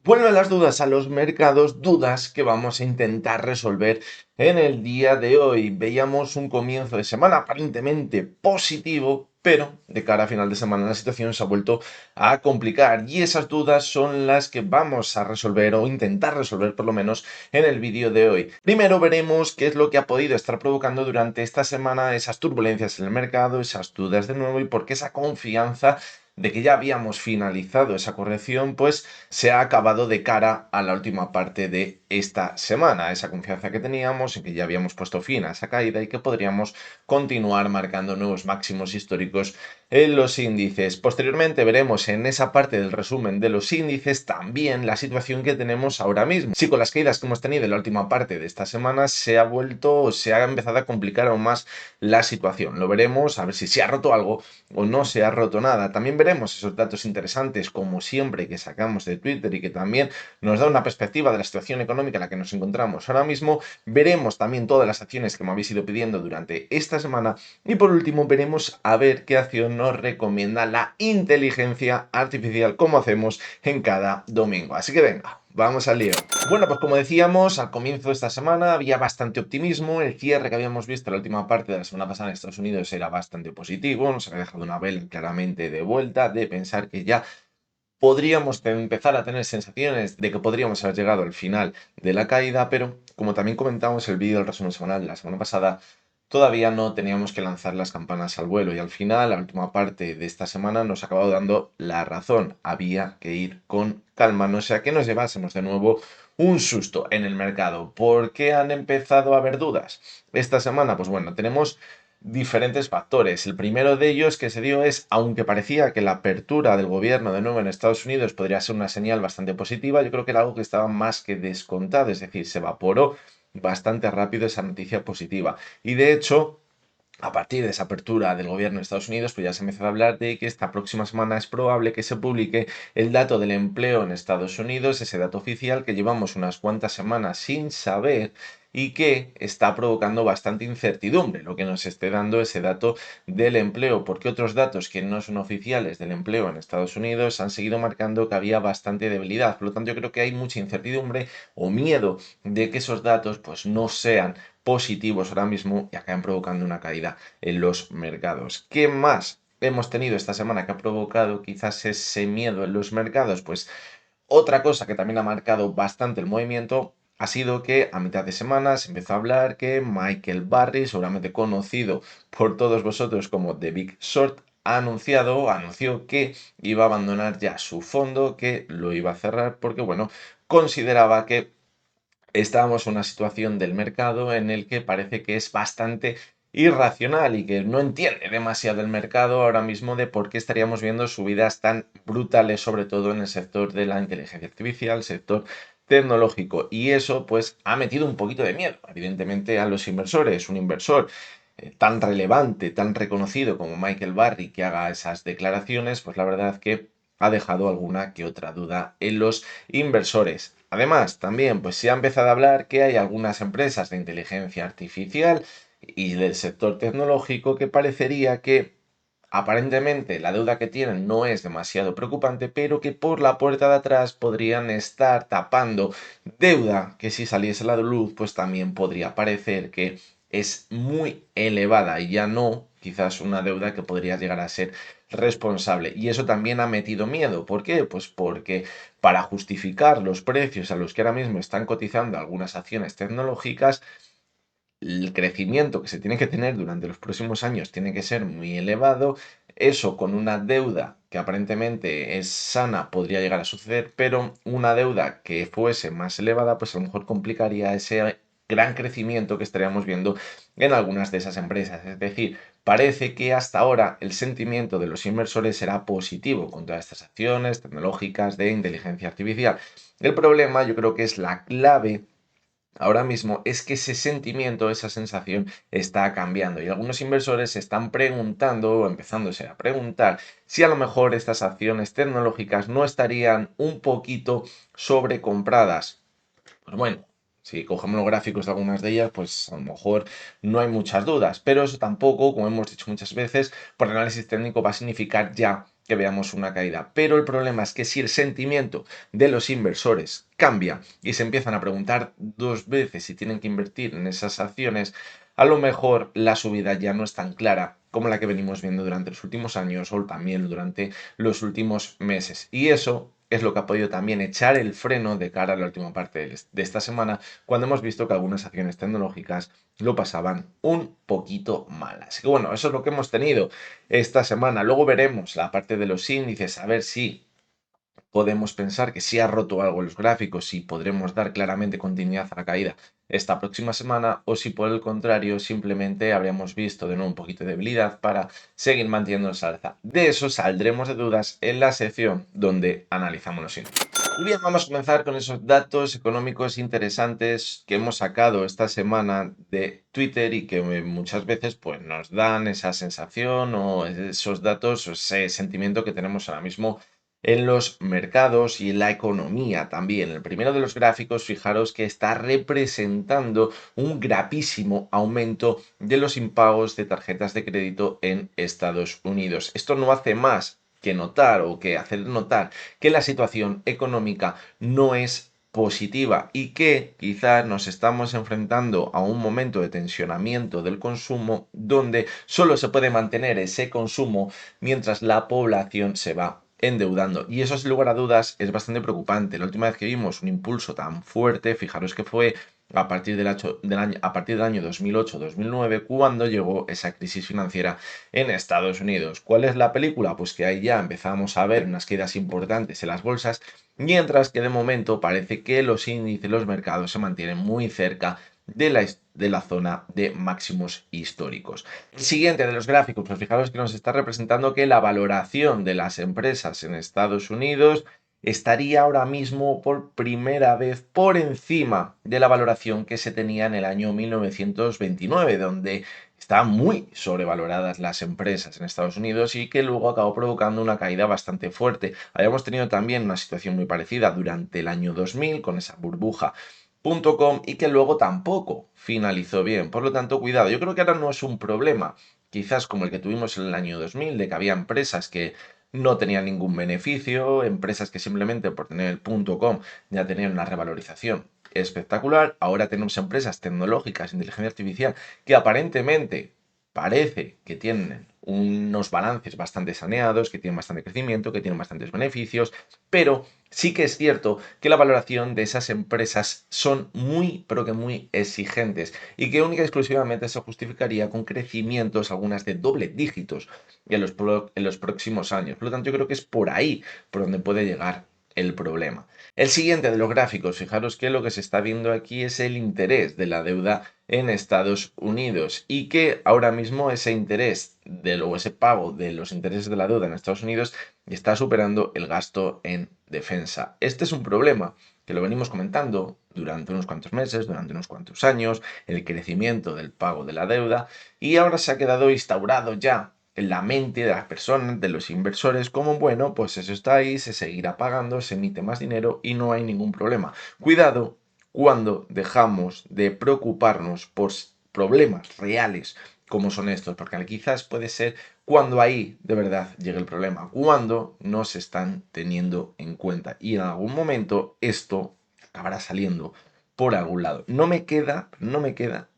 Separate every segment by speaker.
Speaker 1: Vuelven las dudas a los mercados, dudas que vamos a intentar resolver en el día de hoy. Veíamos un comienzo de semana aparentemente positivo, pero de cara a final de semana la situación se ha vuelto a complicar y esas dudas son las que vamos a resolver o intentar resolver por lo menos en el vídeo de hoy. Primero veremos qué es lo que ha podido estar provocando durante esta semana esas turbulencias en el mercado, esas dudas de nuevo y por qué esa confianza de que ya habíamos finalizado esa corrección, pues se ha acabado de cara a la última parte de esta semana. Esa confianza que teníamos en que ya habíamos puesto fin a esa caída y que podríamos continuar marcando nuevos máximos históricos en los índices. Posteriormente veremos en esa parte del resumen de los índices también la situación que tenemos ahora mismo. Si con las caídas que hemos tenido en la última parte de esta semana se ha empezado a complicar aún más la situación. Lo veremos, a ver si se ha roto algo o no se ha roto nada. También veremos esos datos interesantes, como siempre, que sacamos de Twitter y que también nos da una perspectiva de la situación económica en la que nos encontramos ahora mismo. Veremos también todas las acciones que me habéis ido pidiendo durante esta semana y por último veremos a ver qué acción nos recomienda la inteligencia artificial, como hacemos en cada domingo. Así que venga, vamos al lío. Bueno, pues como decíamos, al comienzo de esta semana había bastante optimismo. El cierre que habíamos visto en la última parte de la semana pasada en Estados Unidos era bastante positivo. Nos había dejado una vela claramente de vuelta, de pensar que ya podríamos empezar a tener sensaciones de que podríamos haber llegado al final de la caída, pero como también comentamos en el vídeo del resumen semanal de la semana pasada, todavía no teníamos que lanzar las campanas al vuelo y al final, la última parte de esta semana nos ha acabado dando la razón. Había que ir con calma, no sea que nos llevásemos de nuevo un susto en el mercado. ¿Por qué han empezado a haber dudas esta semana? Pues bueno, tenemos diferentes factores. El primero de ellos que se dio es, aunque parecía que la apertura del gobierno de nuevo en Estados Unidos podría ser una señal bastante positiva, yo creo que era algo que estaba más que descontado, es decir, se evaporó bastante rápido esa noticia positiva. Y de hecho, a partir de esa apertura del gobierno de Estados Unidos, pues ya se empezó a hablar de que esta próxima semana es probable que se publique el dato del empleo en Estados Unidos, ese dato oficial que llevamos unas cuantas semanas sin saber y que está provocando bastante incertidumbre, lo que nos esté dando ese dato del empleo, porque otros datos que no son oficiales del empleo en Estados Unidos han seguido marcando que había bastante debilidad. Por lo tanto, yo creo que hay mucha incertidumbre o miedo de que esos datos pues no sean positivos ahora mismo y acaban provocando una caída en los mercados. ¿Qué más hemos tenido esta semana que ha provocado quizás ese miedo en los mercados? Pues otra cosa que también ha marcado bastante el movimiento ha sido que a mitad de semana se empezó a hablar que Michael Burry, seguramente conocido por todos vosotros como The Big Short, anunció que iba a abandonar ya su fondo, que lo iba a cerrar porque, bueno, consideraba que estábamos en una situación del mercado en el que parece que es bastante irracional y que no entiende demasiado el mercado ahora mismo de por qué estaríamos viendo subidas tan brutales, sobre todo en el sector de la inteligencia artificial, sector tecnológico. Y eso pues ha metido un poquito de miedo, evidentemente, a los inversores. Un inversor tan relevante, tan reconocido como Michael Burry que haga esas declaraciones, pues la verdad que ha dejado alguna que otra duda en los inversores. Además, también pues se ha empezado a hablar que hay algunas empresas de inteligencia artificial y del sector tecnológico que parecería que aparentemente la deuda que tienen no es demasiado preocupante, pero que por la puerta de atrás podrían estar tapando deuda que si saliese a la luz pues también podría parecer que es muy elevada y ya no quizás una deuda que podría llegar a ser responsable. Y eso también ha metido miedo. ¿Por qué? Pues porque para justificar los precios a los que ahora mismo están cotizando algunas acciones tecnológicas, el crecimiento que se tiene que tener durante los próximos años tiene que ser muy elevado. Eso con una deuda que aparentemente es sana podría llegar a suceder, pero una deuda que fuese más elevada, pues a lo mejor complicaría ese gran crecimiento que estaríamos viendo en algunas de esas empresas. Es decir, parece que hasta ahora el sentimiento de los inversores será positivo con todas estas acciones tecnológicas de inteligencia artificial. El problema, yo creo que es la clave ahora mismo, es que ese sentimiento, esa sensación está cambiando y algunos inversores se están preguntando o empezándose a preguntar si a lo mejor estas acciones tecnológicas no estarían un poquito sobrecompradas. Pues bueno, si cogemos los gráficos de algunas de ellas, pues a lo mejor no hay muchas dudas, pero eso tampoco, como hemos dicho muchas veces, por análisis técnico va a significar ya que veamos una caída. Pero el problema es que si el sentimiento de los inversores cambia y se empiezan a preguntar dos veces si tienen que invertir en esas acciones, a lo mejor la subida ya no es tan clara como la que venimos viendo durante los últimos años o también durante los últimos meses. Y eso es lo que ha podido también echar el freno de cara a la última parte de esta semana, cuando hemos visto que algunas acciones tecnológicas lo pasaban un poquito mal. Así que bueno, eso es lo que hemos tenido esta semana. Luego veremos la parte de los índices, a ver si podemos pensar que si ha roto algo los gráficos y podremos dar claramente continuidad a la caída esta próxima semana, o si por el contrario simplemente habríamos visto de nuevo un poquito de debilidad para seguir manteniendo esa alza. De eso saldremos de dudas en la sección donde analizamos los índices. Y bien, vamos a comenzar con esos datos económicos interesantes que hemos sacado esta semana de Twitter y que muchas veces pues, nos dan esa sensación o esos datos o ese sentimiento que tenemos ahora mismo en los mercados y en la economía también. El primero de los gráficos, fijaros que está representando un gravísimo aumento de los impagos de tarjetas de crédito en Estados Unidos. Esto no hace más que notar o que hacer notar que la situación económica no es positiva y que quizás nos estamos enfrentando a un momento de tensionamiento del consumo donde solo se puede mantener ese consumo mientras la población se va endeudando. Y eso, sin lugar a dudas, es bastante preocupante. La última vez que vimos un impulso tan fuerte, fijaros que fue a partir del año 2008-2009, cuando llegó esa crisis financiera en Estados Unidos. ¿Cuál es la película? Pues que ahí ya empezamos a ver unas caídas importantes en las bolsas, mientras que de momento parece que los índices, los mercados se mantienen muy cerca de la zona de máximos históricos. El siguiente de los gráficos, pues fijaros que nos está representando que la valoración de las empresas en Estados Unidos estaría ahora mismo por primera vez por encima de la valoración que se tenía en el año 1929, donde estaban muy sobrevaloradas las empresas en Estados Unidos y que luego acabó provocando una caída bastante fuerte. Habíamos tenido también una situación muy parecida durante el año 2000 con esa burbuja.com y que luego tampoco finalizó bien. Por lo tanto, cuidado, yo creo que ahora no es un problema, quizás como el que tuvimos en el año 2000, de que había empresas que no tenían ningún beneficio, empresas que simplemente por tener el .com ya tenían una revalorización espectacular. Ahora tenemos empresas tecnológicas, inteligencia artificial, que aparentemente parece que tienen unos balances bastante saneados, que tienen bastante crecimiento, que tienen bastantes beneficios, pero sí que es cierto que la valoración de esas empresas son muy, pero que muy exigentes y que única y exclusivamente se justificaría con crecimientos, algunas de doble dígitos en los próximos años. Por lo tanto, yo creo que es por ahí por donde puede llegar el problema. El siguiente de los gráficos, fijaros que lo que se está viendo aquí es el interés de la deuda en Estados Unidos y que ahora mismo ese interés o ese pago de los intereses de la deuda en Estados Unidos está superando el gasto en defensa. Este es un problema que lo venimos comentando durante unos cuantos meses, durante unos cuantos años, el crecimiento del pago de la deuda, y ahora se ha quedado instaurado ya en la mente de las personas, de los inversores, como bueno, pues eso está ahí, se seguirá pagando, se emite más dinero y no hay ningún problema. Cuidado cuando dejamos de preocuparnos por problemas reales como son estos, porque quizás puede ser cuando ahí de verdad llegue el problema, cuando no se están teniendo en cuenta y en algún momento esto acabará saliendo por algún lado. No me queda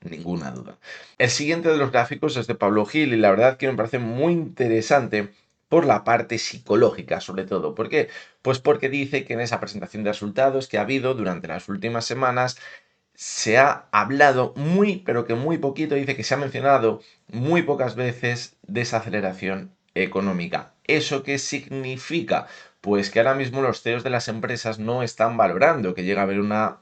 Speaker 1: ninguna duda. El siguiente de los gráficos es de Pablo Gil y la verdad que me parece muy interesante por la parte psicológica, sobre todo. ¿Por qué? Pues porque dice que en esa presentación de resultados que ha habido durante las últimas semanas se ha hablado muy, pero que muy poquito, dice que se ha mencionado muy pocas veces desaceleración económica. ¿Eso qué significa? Pues que ahora mismo los CEOs de las empresas no están valorando que llega a haber una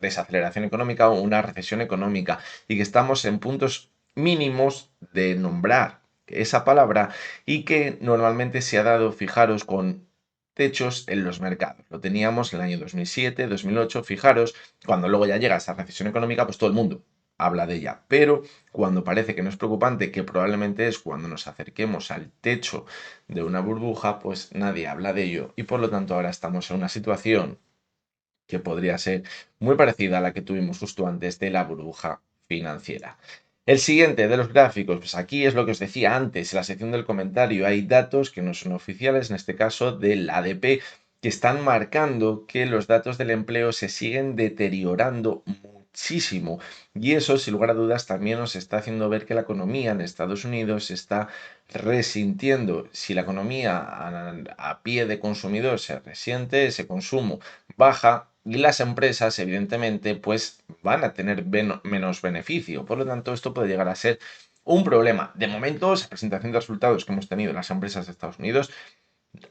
Speaker 1: desaceleración económica o una recesión económica y que estamos en puntos mínimos de nombrar esa palabra y que normalmente se ha dado, fijaros, con techos en los mercados. Lo teníamos en el año 2007, 2008, fijaros, cuando luego ya llega esa recesión económica, pues todo el mundo habla de ella. Pero cuando parece que no es preocupante, que probablemente es cuando nos acerquemos al techo de una burbuja, pues nadie habla de ello. Y por lo tanto ahora estamos en una situación que podría ser muy parecida a la que tuvimos justo antes de la burbuja financiera. El siguiente de los gráficos, pues aquí es lo que os decía antes, en la sección del comentario hay datos que no son oficiales, en este caso del ADP, que están marcando que los datos del empleo se siguen deteriorando muchísimo. Y eso, sin lugar a dudas, también nos está haciendo ver que la economía en Estados Unidos se está resintiendo. Si la economía a pie de consumidor se resiente, ese consumo baja y las empresas, evidentemente, pues van a tener menos beneficio. Por lo tanto, esto puede llegar a ser un problema. De momento, esa presentación de resultados que hemos tenido en las empresas de Estados Unidos,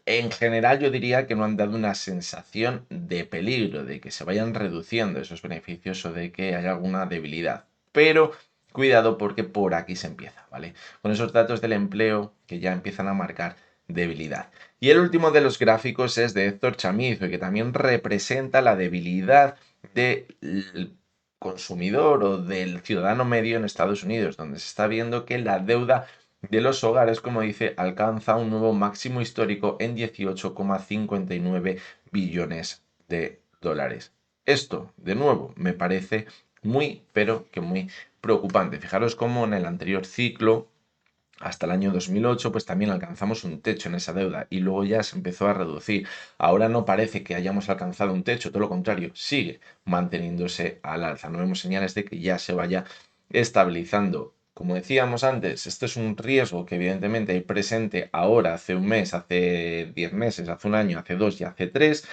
Speaker 1: en general yo diría que no han dado una sensación de peligro, de que se vayan reduciendo esos beneficios o de que haya alguna debilidad. Pero cuidado porque por aquí se empieza, ¿vale? Con esos datos del empleo que ya empiezan a marcar debilidad. Y el último de los gráficos es de Héctor Chamizo, y que también representa la debilidad del consumidor o del ciudadano medio en Estados Unidos, donde se está viendo que la deuda de los hogares, como dice, alcanza un nuevo máximo histórico en 18,59 billones de dólares. Esto, de nuevo, me parece muy, pero que muy preocupante. Fijaros cómo en el anterior ciclo, hasta el año 2008, pues también alcanzamos un techo en esa deuda y luego ya se empezó a reducir. Ahora no parece que hayamos alcanzado un techo, todo lo contrario, sigue manteniéndose al alza. No vemos señales de que ya se vaya estabilizando. Como decíamos antes, esto es un riesgo que evidentemente hay presente ahora, hace un mes, hace 10 meses, hace un año, hace 2 y hace 3,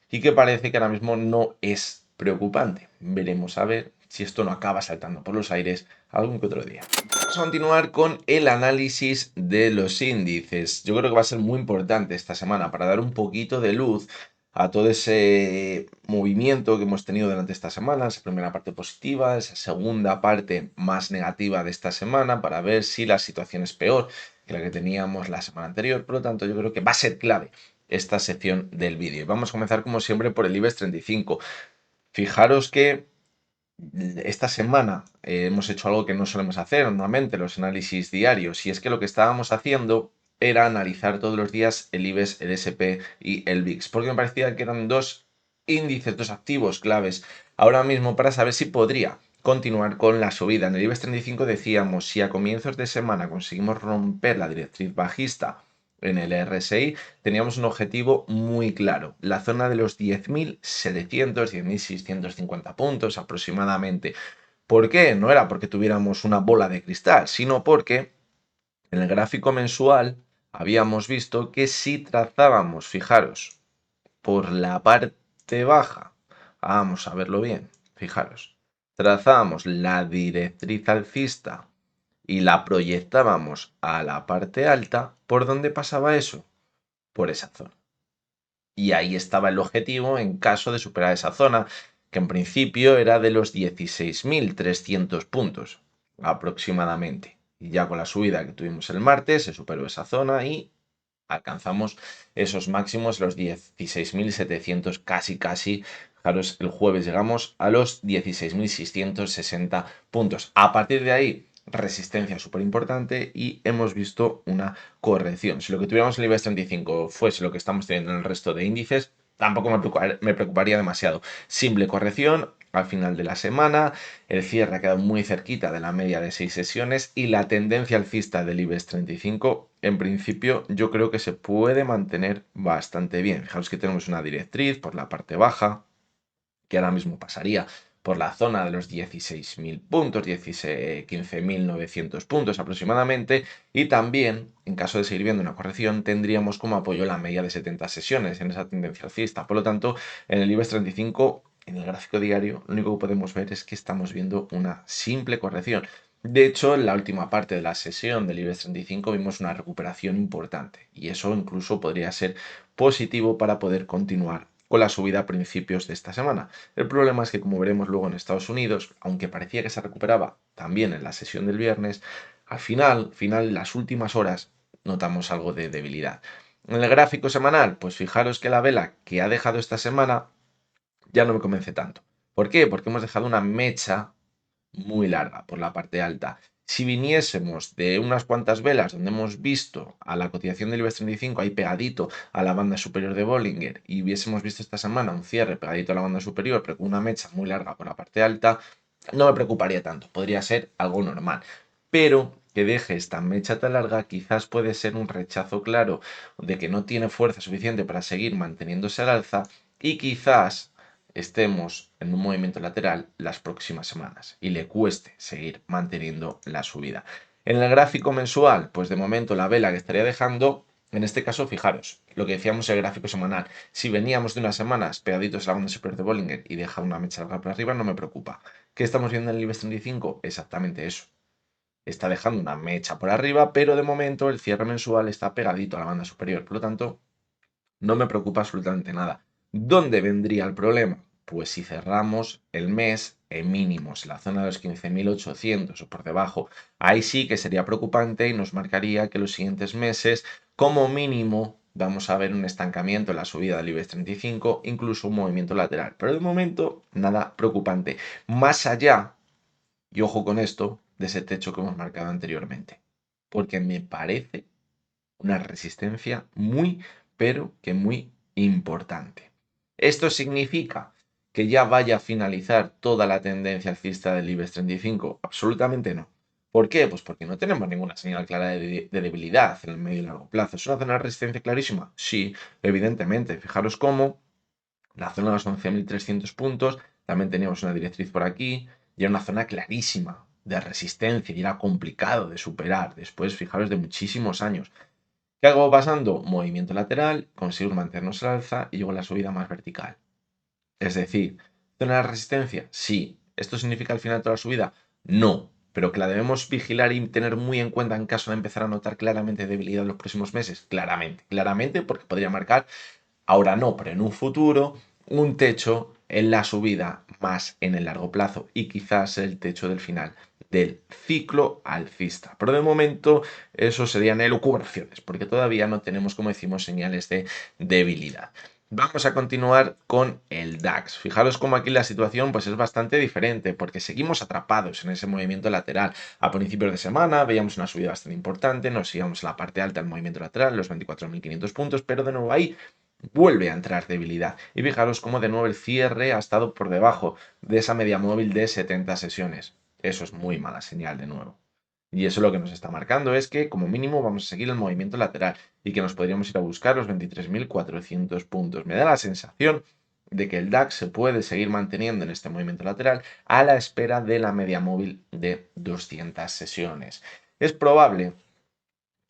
Speaker 1: y que parece que ahora mismo no es preocupante. Veremos a ver si esto no acaba saltando por los aires algún que otro día. Vamos a continuar con el análisis de los índices. Yo creo que va a ser muy importante esta semana para dar un poquito de luz a todo ese movimiento que hemos tenido durante esta semana, esa primera parte positiva, esa segunda parte más negativa de esta semana, para ver si la situación es peor que la que teníamos la semana anterior. Por lo tanto, yo creo que va a ser clave esta sección del vídeo. Vamos a comenzar como siempre por el IBEX 35. Fijaros que esta semana hemos hecho algo que no solemos hacer normalmente, los análisis diarios, y es que lo que estábamos haciendo era analizar todos los días el IBEX, el SP y el VIX, porque me parecía que eran dos índices, dos activos claves ahora mismo para saber si podría continuar con la subida. En el IBEX 35 decíamos, si a comienzos de semana conseguimos romper la directriz bajista en el RSI, teníamos un objetivo muy claro, la zona de los 10.700, 10.650 puntos aproximadamente. ¿Por qué? No era porque tuviéramos una bola de cristal, sino porque en el gráfico mensual habíamos visto que si trazábamos, fijaros, por la parte baja, vamos a verlo bien, fijaros, trazamos la directriz alcista y la proyectábamos a la parte alta, ¿por dónde pasaba eso? Por esa zona. Y ahí estaba el objetivo en caso de superar esa zona, que en principio era de los 16.300 puntos aproximadamente. Y ya con la subida que tuvimos el martes, se superó esa zona y alcanzamos esos máximos, los 16.700, casi. Fijaros, el jueves llegamos a los 16.660 puntos. A partir de ahí, resistencia súper importante y hemos visto una corrección. Si lo que tuviéramos en el IBEX 35 fuese lo que estamos teniendo en el resto de índices, tampoco me preocuparía demasiado. Simple corrección al final de la semana, el cierre ha quedado muy cerquita de la media de 6 sesiones y la tendencia alcista del IBEX 35, en principio, yo creo que se puede mantener bastante bien. Fijaros que tenemos una directriz por la parte baja, que ahora mismo pasaría por la zona de los 16.000 puntos, 15.900 puntos aproximadamente, y también, en caso de seguir viendo una corrección, tendríamos como apoyo la media de 70 sesiones en esa tendencia alcista. Por lo tanto, en el IBEX 35, en el gráfico diario, lo único que podemos ver es que estamos viendo una simple corrección. De hecho, en la última parte de la sesión del IBEX 35 vimos una recuperación importante y eso incluso podría ser positivo para poder continuar con la subida a principios de esta semana. El problema es que, como veremos luego en Estados Unidos, aunque parecía que se recuperaba también en la sesión del viernes, al final, las últimas horas, notamos algo de debilidad. En el gráfico semanal, pues fijaros que la vela que ha dejado esta semana ya no me convence tanto. ¿Por qué? Porque hemos dejado una mecha muy larga por la parte alta. Si viniésemos de unas cuantas velas donde hemos visto a la cotización del IBEX 35 ahí pegadito a la banda superior de Bollinger y hubiésemos visto esta semana un cierre pegadito a la banda superior pero con una mecha muy larga por la parte alta, no me preocuparía tanto, podría ser algo normal. Pero que deje esta mecha tan larga quizás puede ser un rechazo claro de que no tiene fuerza suficiente para seguir manteniéndose al alza y quizás estemos en un movimiento lateral las próximas semanas y le cueste seguir manteniendo la subida. En el gráfico mensual, pues de momento la vela que estaría dejando, en este caso, fijaros, lo que decíamos en el gráfico semanal, si veníamos de unas semanas pegaditos a la banda superior de Bollinger y deja una mecha larga para arriba, no me preocupa. ¿Qué estamos viendo en el IBEX 35? Exactamente eso. Está dejando una mecha por arriba, pero de momento el cierre mensual está pegadito a la banda superior. Por lo tanto, no me preocupa absolutamente nada. ¿Dónde vendría el problema? Pues si cerramos el mes en mínimos, en la zona de los 15.800 o por debajo, ahí sí que sería preocupante y nos marcaría que los siguientes meses, como mínimo, vamos a ver un estancamiento en la subida del IBEX 35, incluso un movimiento lateral. Pero de momento, nada preocupante. Más allá, y ojo con esto, de ese techo que hemos marcado anteriormente. Porque me parece una resistencia muy, pero que muy importante. ¿Esto significa que ya vaya a finalizar toda la tendencia alcista del IBEX 35? Absolutamente no. ¿Por qué? Pues porque no tenemos ninguna señal clara de debilidad en el medio y largo plazo. ¿Es una zona de resistencia clarísima? Sí, evidentemente. Fijaros cómo la zona de los 11.300 puntos, también teníamos una directriz por aquí, y era una zona clarísima de resistencia y era complicado de superar después, fijaros, de muchísimos años. ¿Qué hago pasando? Movimiento lateral, consigo mantenernos al alza y llego a la subida más vertical. Es decir, ¿zona de resistencia? Sí. ¿Esto significa el final de toda la subida? No. Pero que la debemos vigilar y tener muy en cuenta en caso de empezar a notar claramente debilidad en los próximos meses. Claramente, claramente, porque podría marcar, ahora no, pero en un futuro, un techo en la subida más en el largo plazo y quizás el techo del final del ciclo alcista. Pero de momento eso serían elucubraciones, porque todavía no tenemos, como decimos, señales de debilidad. Vamos a continuar con el DAX. Fijaros cómo aquí la situación pues, es bastante diferente, porque seguimos atrapados en ese movimiento lateral. A principios de semana veíamos una subida bastante importante, nos íbamos a la parte alta del movimiento lateral, los 24.500 puntos, pero de nuevo ahí vuelve a entrar debilidad. Y fijaros cómo de nuevo el cierre ha estado por debajo de esa media móvil de 70 sesiones. Eso es muy mala señal de nuevo. Y eso lo que nos está marcando es que como mínimo vamos a seguir el movimiento lateral y que nos podríamos ir a buscar los 23.400 puntos. Me da la sensación de que el DAX se puede seguir manteniendo en este movimiento lateral a la espera de la media móvil de 200 sesiones. Es probable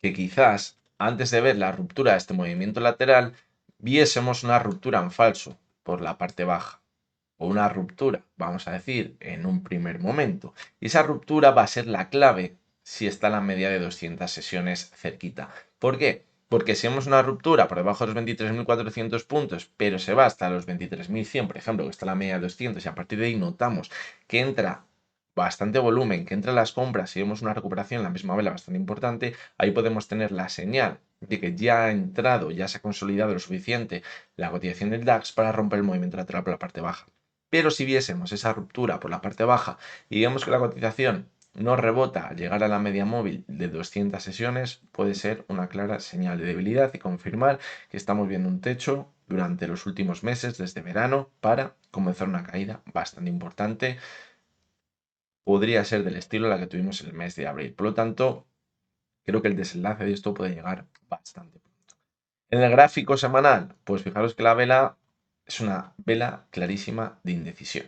Speaker 1: que quizás antes de ver la ruptura de este movimiento lateral viésemos una ruptura en falso por la parte baja o una ruptura, vamos a decir, en un primer momento. Y esa ruptura va a ser la clave si está la media de 200 sesiones cerquita. ¿Por qué? Porque si vemos una ruptura por debajo de los 23.400 puntos, pero se va hasta los 23.100, por ejemplo, que está la media de 200, y a partir de ahí notamos que entra bastante volumen, que entra las compras y vemos una recuperación en la misma vela bastante importante, ahí podemos tener la señal de que ya ha entrado, ya se ha consolidado lo suficiente la cotización del DAX para romper el movimiento lateral por la parte baja. Pero si viésemos esa ruptura por la parte baja y vemos que la cotización no rebota al llegar a la media móvil de 200 sesiones, puede ser una clara señal de debilidad y confirmar que estamos viendo un techo durante los últimos meses, desde verano, para comenzar una caída bastante importante. Podría ser del estilo la que tuvimos en el mes de abril. Por lo tanto, creo que el desenlace de esto puede llegar bastante pronto. En el gráfico semanal, pues fijaros que la vela es una vela clarísima de indecisión.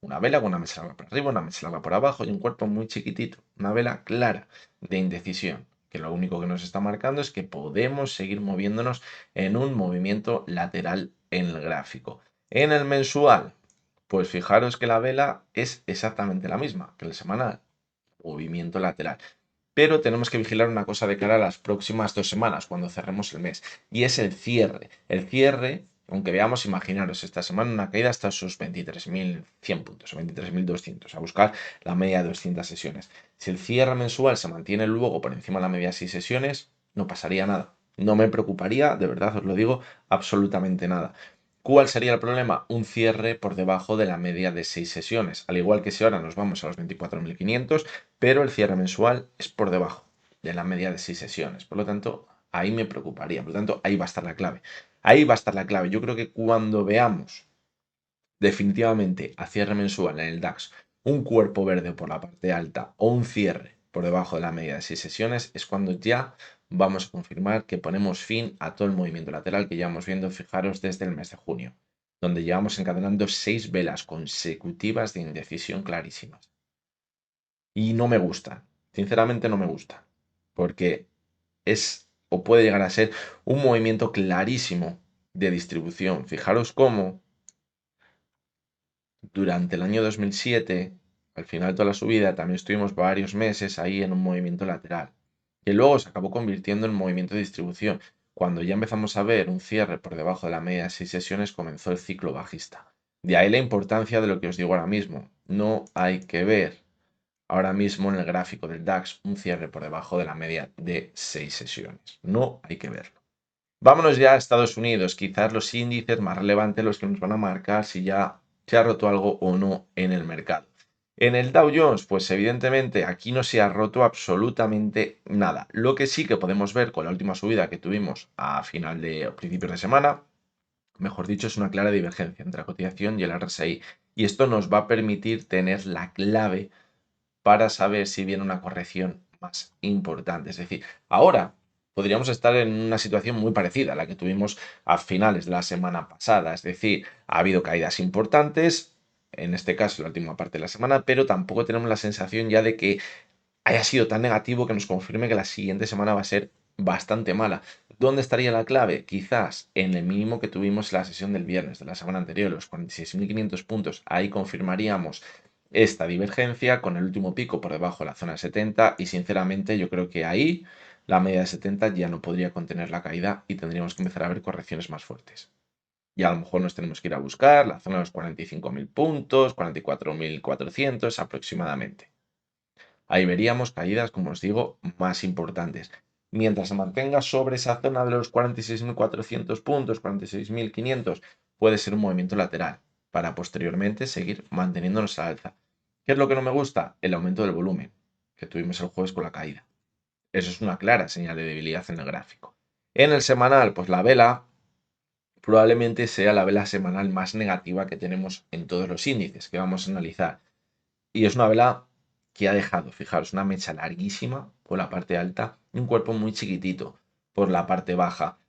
Speaker 1: Una vela con una mecha larga por arriba, una mecha larga por abajo y un cuerpo muy chiquitito. Una vela clara de indecisión, que lo único que nos está marcando es que podemos seguir moviéndonos en un movimiento lateral en el gráfico. En el mensual, pues fijaros que la vela es exactamente la misma que el semanal. Movimiento lateral. Pero tenemos que vigilar una cosa de cara a las próximas 2 semanas, cuando cerremos el mes, y es el cierre. El cierre, aunque veamos, imaginaros, esta semana una caída hasta sus 23.100 puntos, o 23.200, a buscar la media de 200 sesiones. Si el cierre mensual se mantiene luego por encima de la media de 6 sesiones, no pasaría nada. No me preocuparía, de verdad os lo digo, absolutamente nada. ¿Cuál sería el problema? Un cierre por debajo de la media de 6 sesiones. Al igual que si ahora nos vamos a los 24.500, pero el cierre mensual es por debajo de la media de 6 sesiones. Por lo tanto, ahí me preocuparía. Por lo tanto, ahí va a estar la clave. Ahí va a estar la clave. Yo creo que cuando veamos definitivamente a cierre mensual en el DAX un cuerpo verde por la parte alta o un cierre por debajo de la media de 6 sesiones, es cuando ya vamos a confirmar que ponemos fin a todo el movimiento lateral que llevamos viendo, fijaros, desde el mes de junio, donde llevamos encadenando 6 velas consecutivas de indecisión clarísimas. Y no me gusta, sinceramente no me gusta, porque es o puede llegar a ser un movimiento clarísimo de distribución. Fijaros cómo durante el año 2007, al final de toda la subida, también estuvimos varios meses ahí en un movimiento lateral, que luego se acabó convirtiendo en movimiento de distribución. Cuando ya empezamos a ver un cierre por debajo de la media de 6 sesiones, comenzó el ciclo bajista. De ahí la importancia de lo que os digo ahora mismo. No hay que ver ahora mismo en el gráfico del DAX un cierre por debajo de la media de 6 sesiones. No hay que verlo. Vámonos ya a Estados Unidos, quizás los índices más relevantes, los que nos van a marcar si ya se ha roto algo o no en el mercado. En el Dow Jones, pues evidentemente aquí no se ha roto absolutamente nada. Lo que sí que podemos ver con la última subida que tuvimos a final de principios de semana, mejor dicho, es una clara divergencia entre la cotización y el RSI. Y esto nos va a permitir tener la clave para saber si viene una corrección más importante. Es decir, ahora podríamos estar en una situación muy parecida a la que tuvimos a finales de la semana pasada. Es decir, ha habido caídas importantes, en este caso la última parte de la semana, pero tampoco tenemos la sensación ya de que haya sido tan negativo que nos confirme que la siguiente semana va a ser bastante mala. ¿Dónde estaría la clave? Quizás en el mínimo que tuvimos en la sesión del viernes de la semana anterior, los 46.500 puntos. Ahí confirmaríamos esta divergencia con el último pico por debajo de la zona de 70 y sinceramente yo creo que ahí la media de 70 ya no podría contener la caída y tendríamos que empezar a ver correcciones más fuertes. Y a lo mejor nos tenemos que ir a buscar la zona de los 45.000 puntos, 44.400 aproximadamente. Ahí veríamos caídas, como os digo, más importantes. Mientras se mantenga sobre esa zona de los 46.400 puntos, 46.500, puede ser un movimiento lateral para posteriormente seguir manteniéndonos a alza. ¿Qué es lo que no me gusta? El aumento del volumen que tuvimos el jueves con la caída. Eso es una clara señal de debilidad en el gráfico. En el semanal, pues la vela probablemente sea la vela semanal más negativa que tenemos en todos los índices que vamos a analizar. Y es una vela que ha dejado, fijaros, una mecha larguísima por la parte alta y un cuerpo muy chiquitito por la parte baja.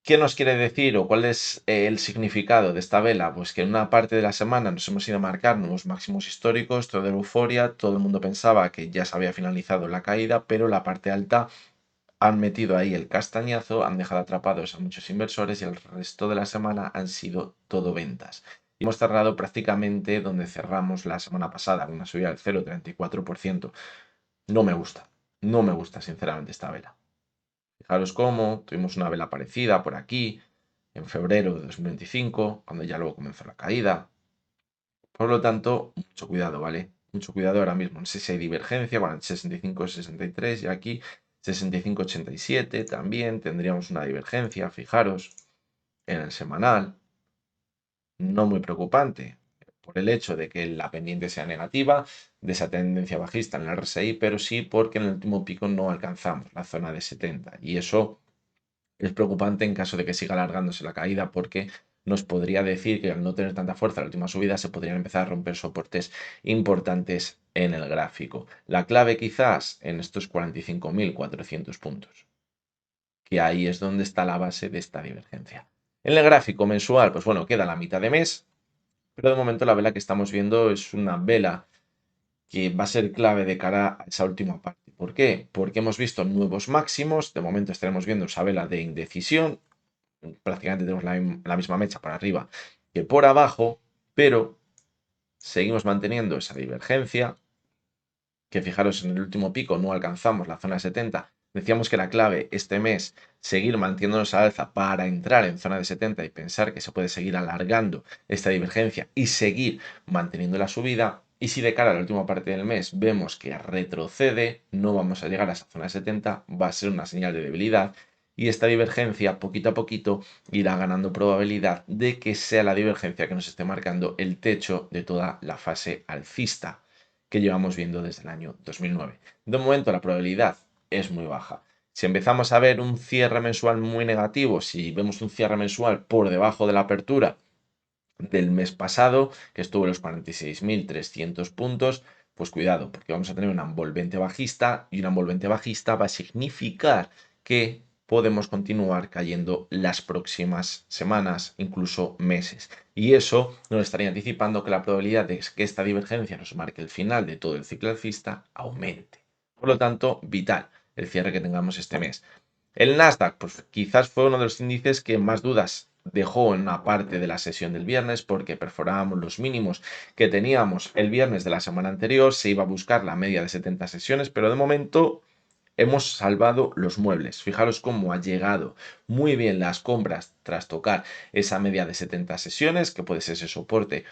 Speaker 1: ¿Qué nos quiere decir o cuál es el significado de esta vela? Pues que en una parte de la semana nos hemos ido a marcar nuevos máximos históricos, toda euforia, todo el mundo pensaba que ya se había finalizado la caída, pero la parte alta han metido ahí el castañazo, han dejado atrapados a muchos inversores y el resto de la semana han sido todo ventas. Y hemos cerrado prácticamente donde cerramos la semana pasada, una subida del 0,34%. No me gusta, no me gusta sinceramente esta vela. Fijaros cómo tuvimos una vela parecida por aquí en febrero de 2025, cuando ya luego comenzó la caída. Por lo tanto, mucho cuidado, ¿vale? Mucho cuidado ahora mismo. No sé si hay divergencia, bueno, 65-63 y aquí 65-87 también tendríamos una divergencia, fijaros, en el semanal. No muy preocupante por el hecho de que la pendiente sea negativa, de esa tendencia bajista en el RSI, pero sí porque en el último pico no alcanzamos la zona de 70 y eso es preocupante en caso de que siga alargándose la caída porque nos podría decir que al no tener tanta fuerza la última subida se podrían empezar a romper soportes importantes en el gráfico. La clave quizás en estos 45.400 puntos, que ahí es donde está la base de esta divergencia. En el gráfico mensual, pues bueno, queda la mitad de mes, pero de momento la vela que estamos viendo es una vela que va a ser clave de cara a esa última parte. ¿Por qué? Porque hemos visto nuevos máximos, de momento estaremos viendo esa vela de indecisión, prácticamente tenemos la misma mecha para arriba que por abajo, pero seguimos manteniendo esa divergencia, que fijaros en el último pico no alcanzamos la zona de 70. Decíamos que la clave este mes, seguir manteniéndonos a alza para entrar en zona de 70 y pensar que se puede seguir alargando esta divergencia y seguir manteniendo la subida. Y si de cara a la última parte del mes vemos que retrocede, no vamos a llegar a esa zona de 70, va a ser una señal de debilidad y esta divergencia poquito a poquito irá ganando probabilidad de que sea la divergencia que nos esté marcando el techo de toda la fase alcista que llevamos viendo desde el año 2009. De momento la probabilidad es muy baja. Si empezamos a ver un cierre mensual muy negativo, si vemos un cierre mensual por debajo de la apertura del mes pasado, que estuvo en los 46.300 puntos, pues cuidado, porque vamos a tener una envolvente bajista y una envolvente bajista va a significar que podemos continuar cayendo las próximas semanas, incluso meses. Y eso nos estaría anticipando que la probabilidad de que esta divergencia nos marque el final de todo el ciclo alcista aumente. Por lo tanto, vital el cierre que tengamos este mes. El Nasdaq, pues quizás fue uno de los índices que más dudas dejó en una parte de la sesión del viernes porque perforábamos los mínimos que teníamos el viernes de la semana anterior, se iba a buscar la media de 70 sesiones, pero de momento hemos salvado los muebles. Fijaros cómo ha llegado muy bien las compras tras tocar esa media de 70 sesiones, que puede ser ese soporte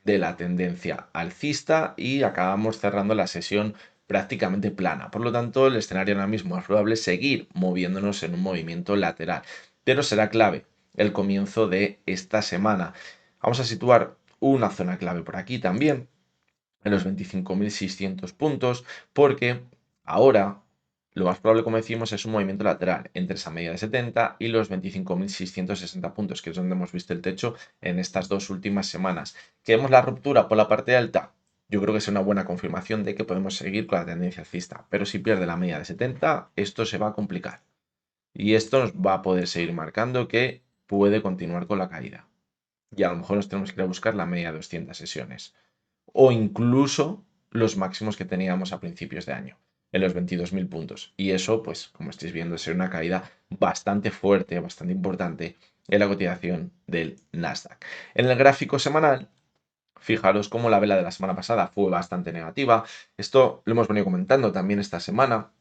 Speaker 1: de la tendencia alcista, y acabamos cerrando la sesión prácticamente plana. Por lo tanto, el escenario ahora mismo es probable seguir moviéndonos en un movimiento lateral, pero será clave el comienzo de esta semana. Vamos a situar una zona clave por aquí también, en los 25.600 puntos, porque ahora lo más probable, como decimos, es un movimiento lateral entre esa media de 70 y los 25.660 puntos, que es donde hemos visto el techo en estas dos últimas semanas. ¿Que vemos la ruptura por la parte alta? Yo creo que es una buena confirmación de que podemos seguir con la tendencia alcista, pero si pierde la media de 70, esto se va a complicar. Y esto nos va a poder seguir marcando que puede continuar con la caída. Y a lo mejor nos tenemos que ir a buscar la media de 200 sesiones o incluso los máximos que teníamos a principios de año, en los 22.000 puntos. Y eso, pues, como estáis viendo, es una caída bastante fuerte, bastante importante en la cotización del Nasdaq. En el gráfico semanal, fijaros cómo la vela de la semana pasada fue bastante negativa. Esto lo hemos venido comentando también esta semana.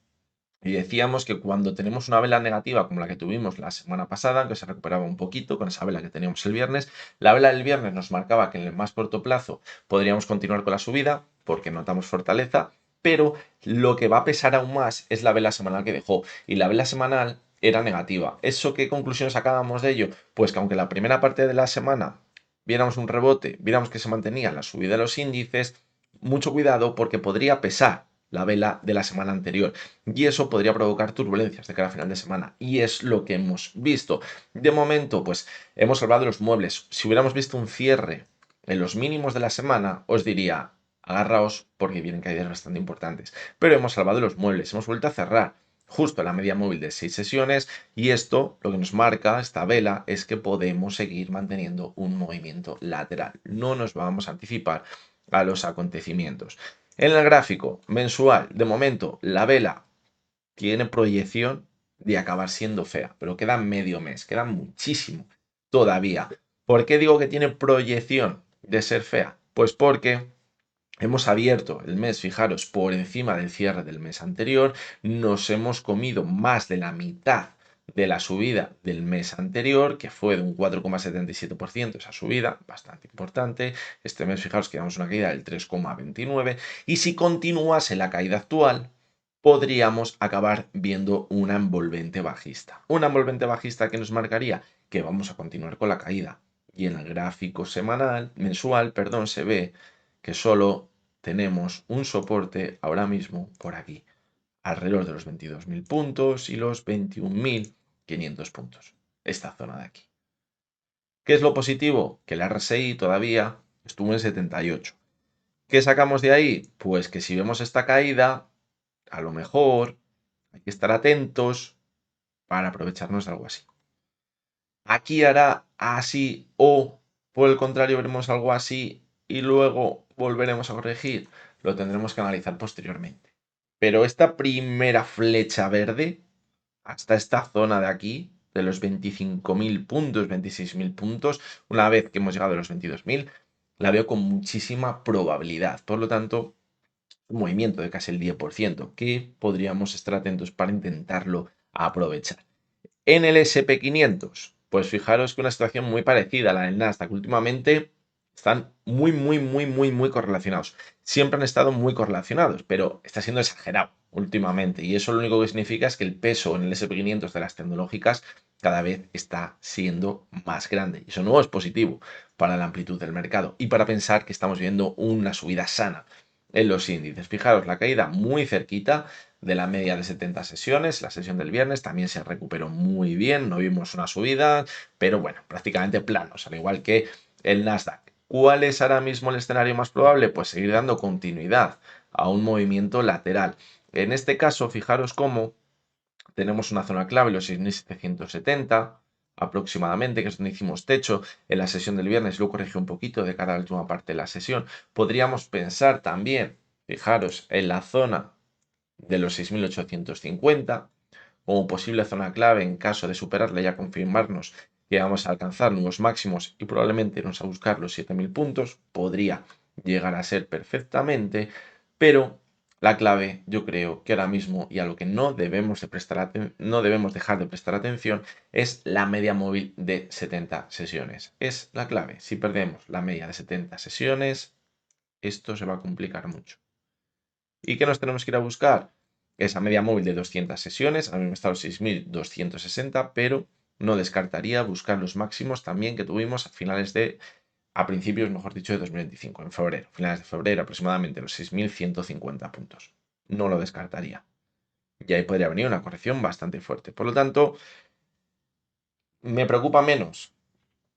Speaker 1: Y decíamos que cuando tenemos una vela negativa como la que tuvimos la semana pasada, que se recuperaba un poquito con esa vela que teníamos el viernes, la vela del viernes nos marcaba que en el más corto plazo podríamos continuar con la subida porque notamos fortaleza, pero lo que va a pesar aún más es la vela semanal que dejó. Y la vela semanal era negativa. ¿Eso qué conclusiones sacábamos de ello? Pues que aunque la primera parte de la semana viéramos un rebote, viéramos que se mantenía la subida de los índices, mucho cuidado porque podría pesar la vela de la semana anterior y eso podría provocar turbulencias de cara a final de semana y es lo que hemos visto. De momento, pues hemos salvado los muebles. Si hubiéramos visto un cierre en los mínimos de la semana, os diría, agarraos porque vienen caídas bastante importantes. Pero hemos salvado los muebles, hemos vuelto a cerrar justo la media móvil de 6 sesiones y esto lo que nos marca esta vela es que podemos seguir manteniendo un movimiento lateral. No nos vamos a anticipar a los acontecimientos. En el gráfico mensual, de momento, la vela tiene proyección de acabar siendo fea, pero queda medio mes, queda muchísimo todavía. ¿Por qué digo que tiene proyección de ser fea? Pues porque hemos abierto el mes, fijaros, por encima del cierre del mes anterior, nos hemos comido más de la mitad de la subida del mes anterior, que fue de un 4,77% esa subida, bastante importante. Este mes, fijaros que llevamos una caída del 3,29%, y si continuase la caída actual, podríamos acabar viendo una envolvente bajista. Una envolvente bajista que nos marcaría que vamos a continuar con la caída. Y en el gráfico mensual, perdón, se ve que solo tenemos un soporte ahora mismo por aquí, alrededor de los 22.000 puntos y los 21.500 puntos. Esta zona de aquí. ¿Qué es lo positivo? Que el RSI todavía estuvo en 78. ¿Qué sacamos de ahí? Pues que si vemos esta caída, a lo mejor hay que estar atentos para aprovecharnos de algo así. Aquí hará así o por el contrario veremos algo así y luego volveremos a corregir. Lo tendremos que analizar posteriormente. Pero esta primera flecha verde, hasta esta zona de aquí, de los 25.000 puntos, 26.000 puntos, una vez que hemos llegado a los 22.000, la veo con muchísima probabilidad. Por lo tanto, un movimiento de casi el 10%, que podríamos estar atentos para intentarlo aprovechar. En el SP500, pues fijaros que una situación muy parecida a la del Nasdaq. Últimamente están muy correlacionados. Siempre han estado muy correlacionados, pero está siendo exagerado últimamente. Y eso lo único que significa es que el peso en el SP500 de las tecnológicas cada vez está siendo más grande. Y eso no es positivo para la amplitud del mercado y para pensar que estamos viendo una subida sana en los índices. Fijaros, la caída muy cerquita de la media de 70 sesiones. La sesión del viernes también se recuperó muy bien, no vimos una subida, pero bueno, prácticamente planos, al igual que el Nasdaq. ¿Cuál es ahora mismo el escenario más probable? Pues seguir dando continuidad a un movimiento lateral. En este caso, fijaros cómo tenemos una zona clave, los 6.770 aproximadamente, que es donde hicimos techo en la sesión del viernes, lo corrigió un poquito de cara a la última parte de la sesión. Podríamos pensar también, fijaros, en la zona de los 6.850 como posible zona clave en caso de superarla y a confirmarnos que vamos a alcanzar nuevos máximos y probablemente irnos a buscar los 7.000 puntos, podría llegar a ser perfectamente, pero la clave yo creo que ahora mismo y a lo que no debemos, no debemos dejar de prestar atención es la media móvil de 70 sesiones. Es la clave. Si perdemos la media de 70 sesiones, esto se va a complicar mucho. ¿Y qué nos tenemos que ir a buscar? Esa media móvil de 200 sesiones, a mí me está los 6.260, pero no descartaría buscar los máximos también que tuvimos a principios, mejor dicho, de 2025, en febrero, finales de febrero aproximadamente, los 6.150 puntos. No lo descartaría. Y ahí podría venir una corrección bastante fuerte. Por lo tanto, me preocupa menos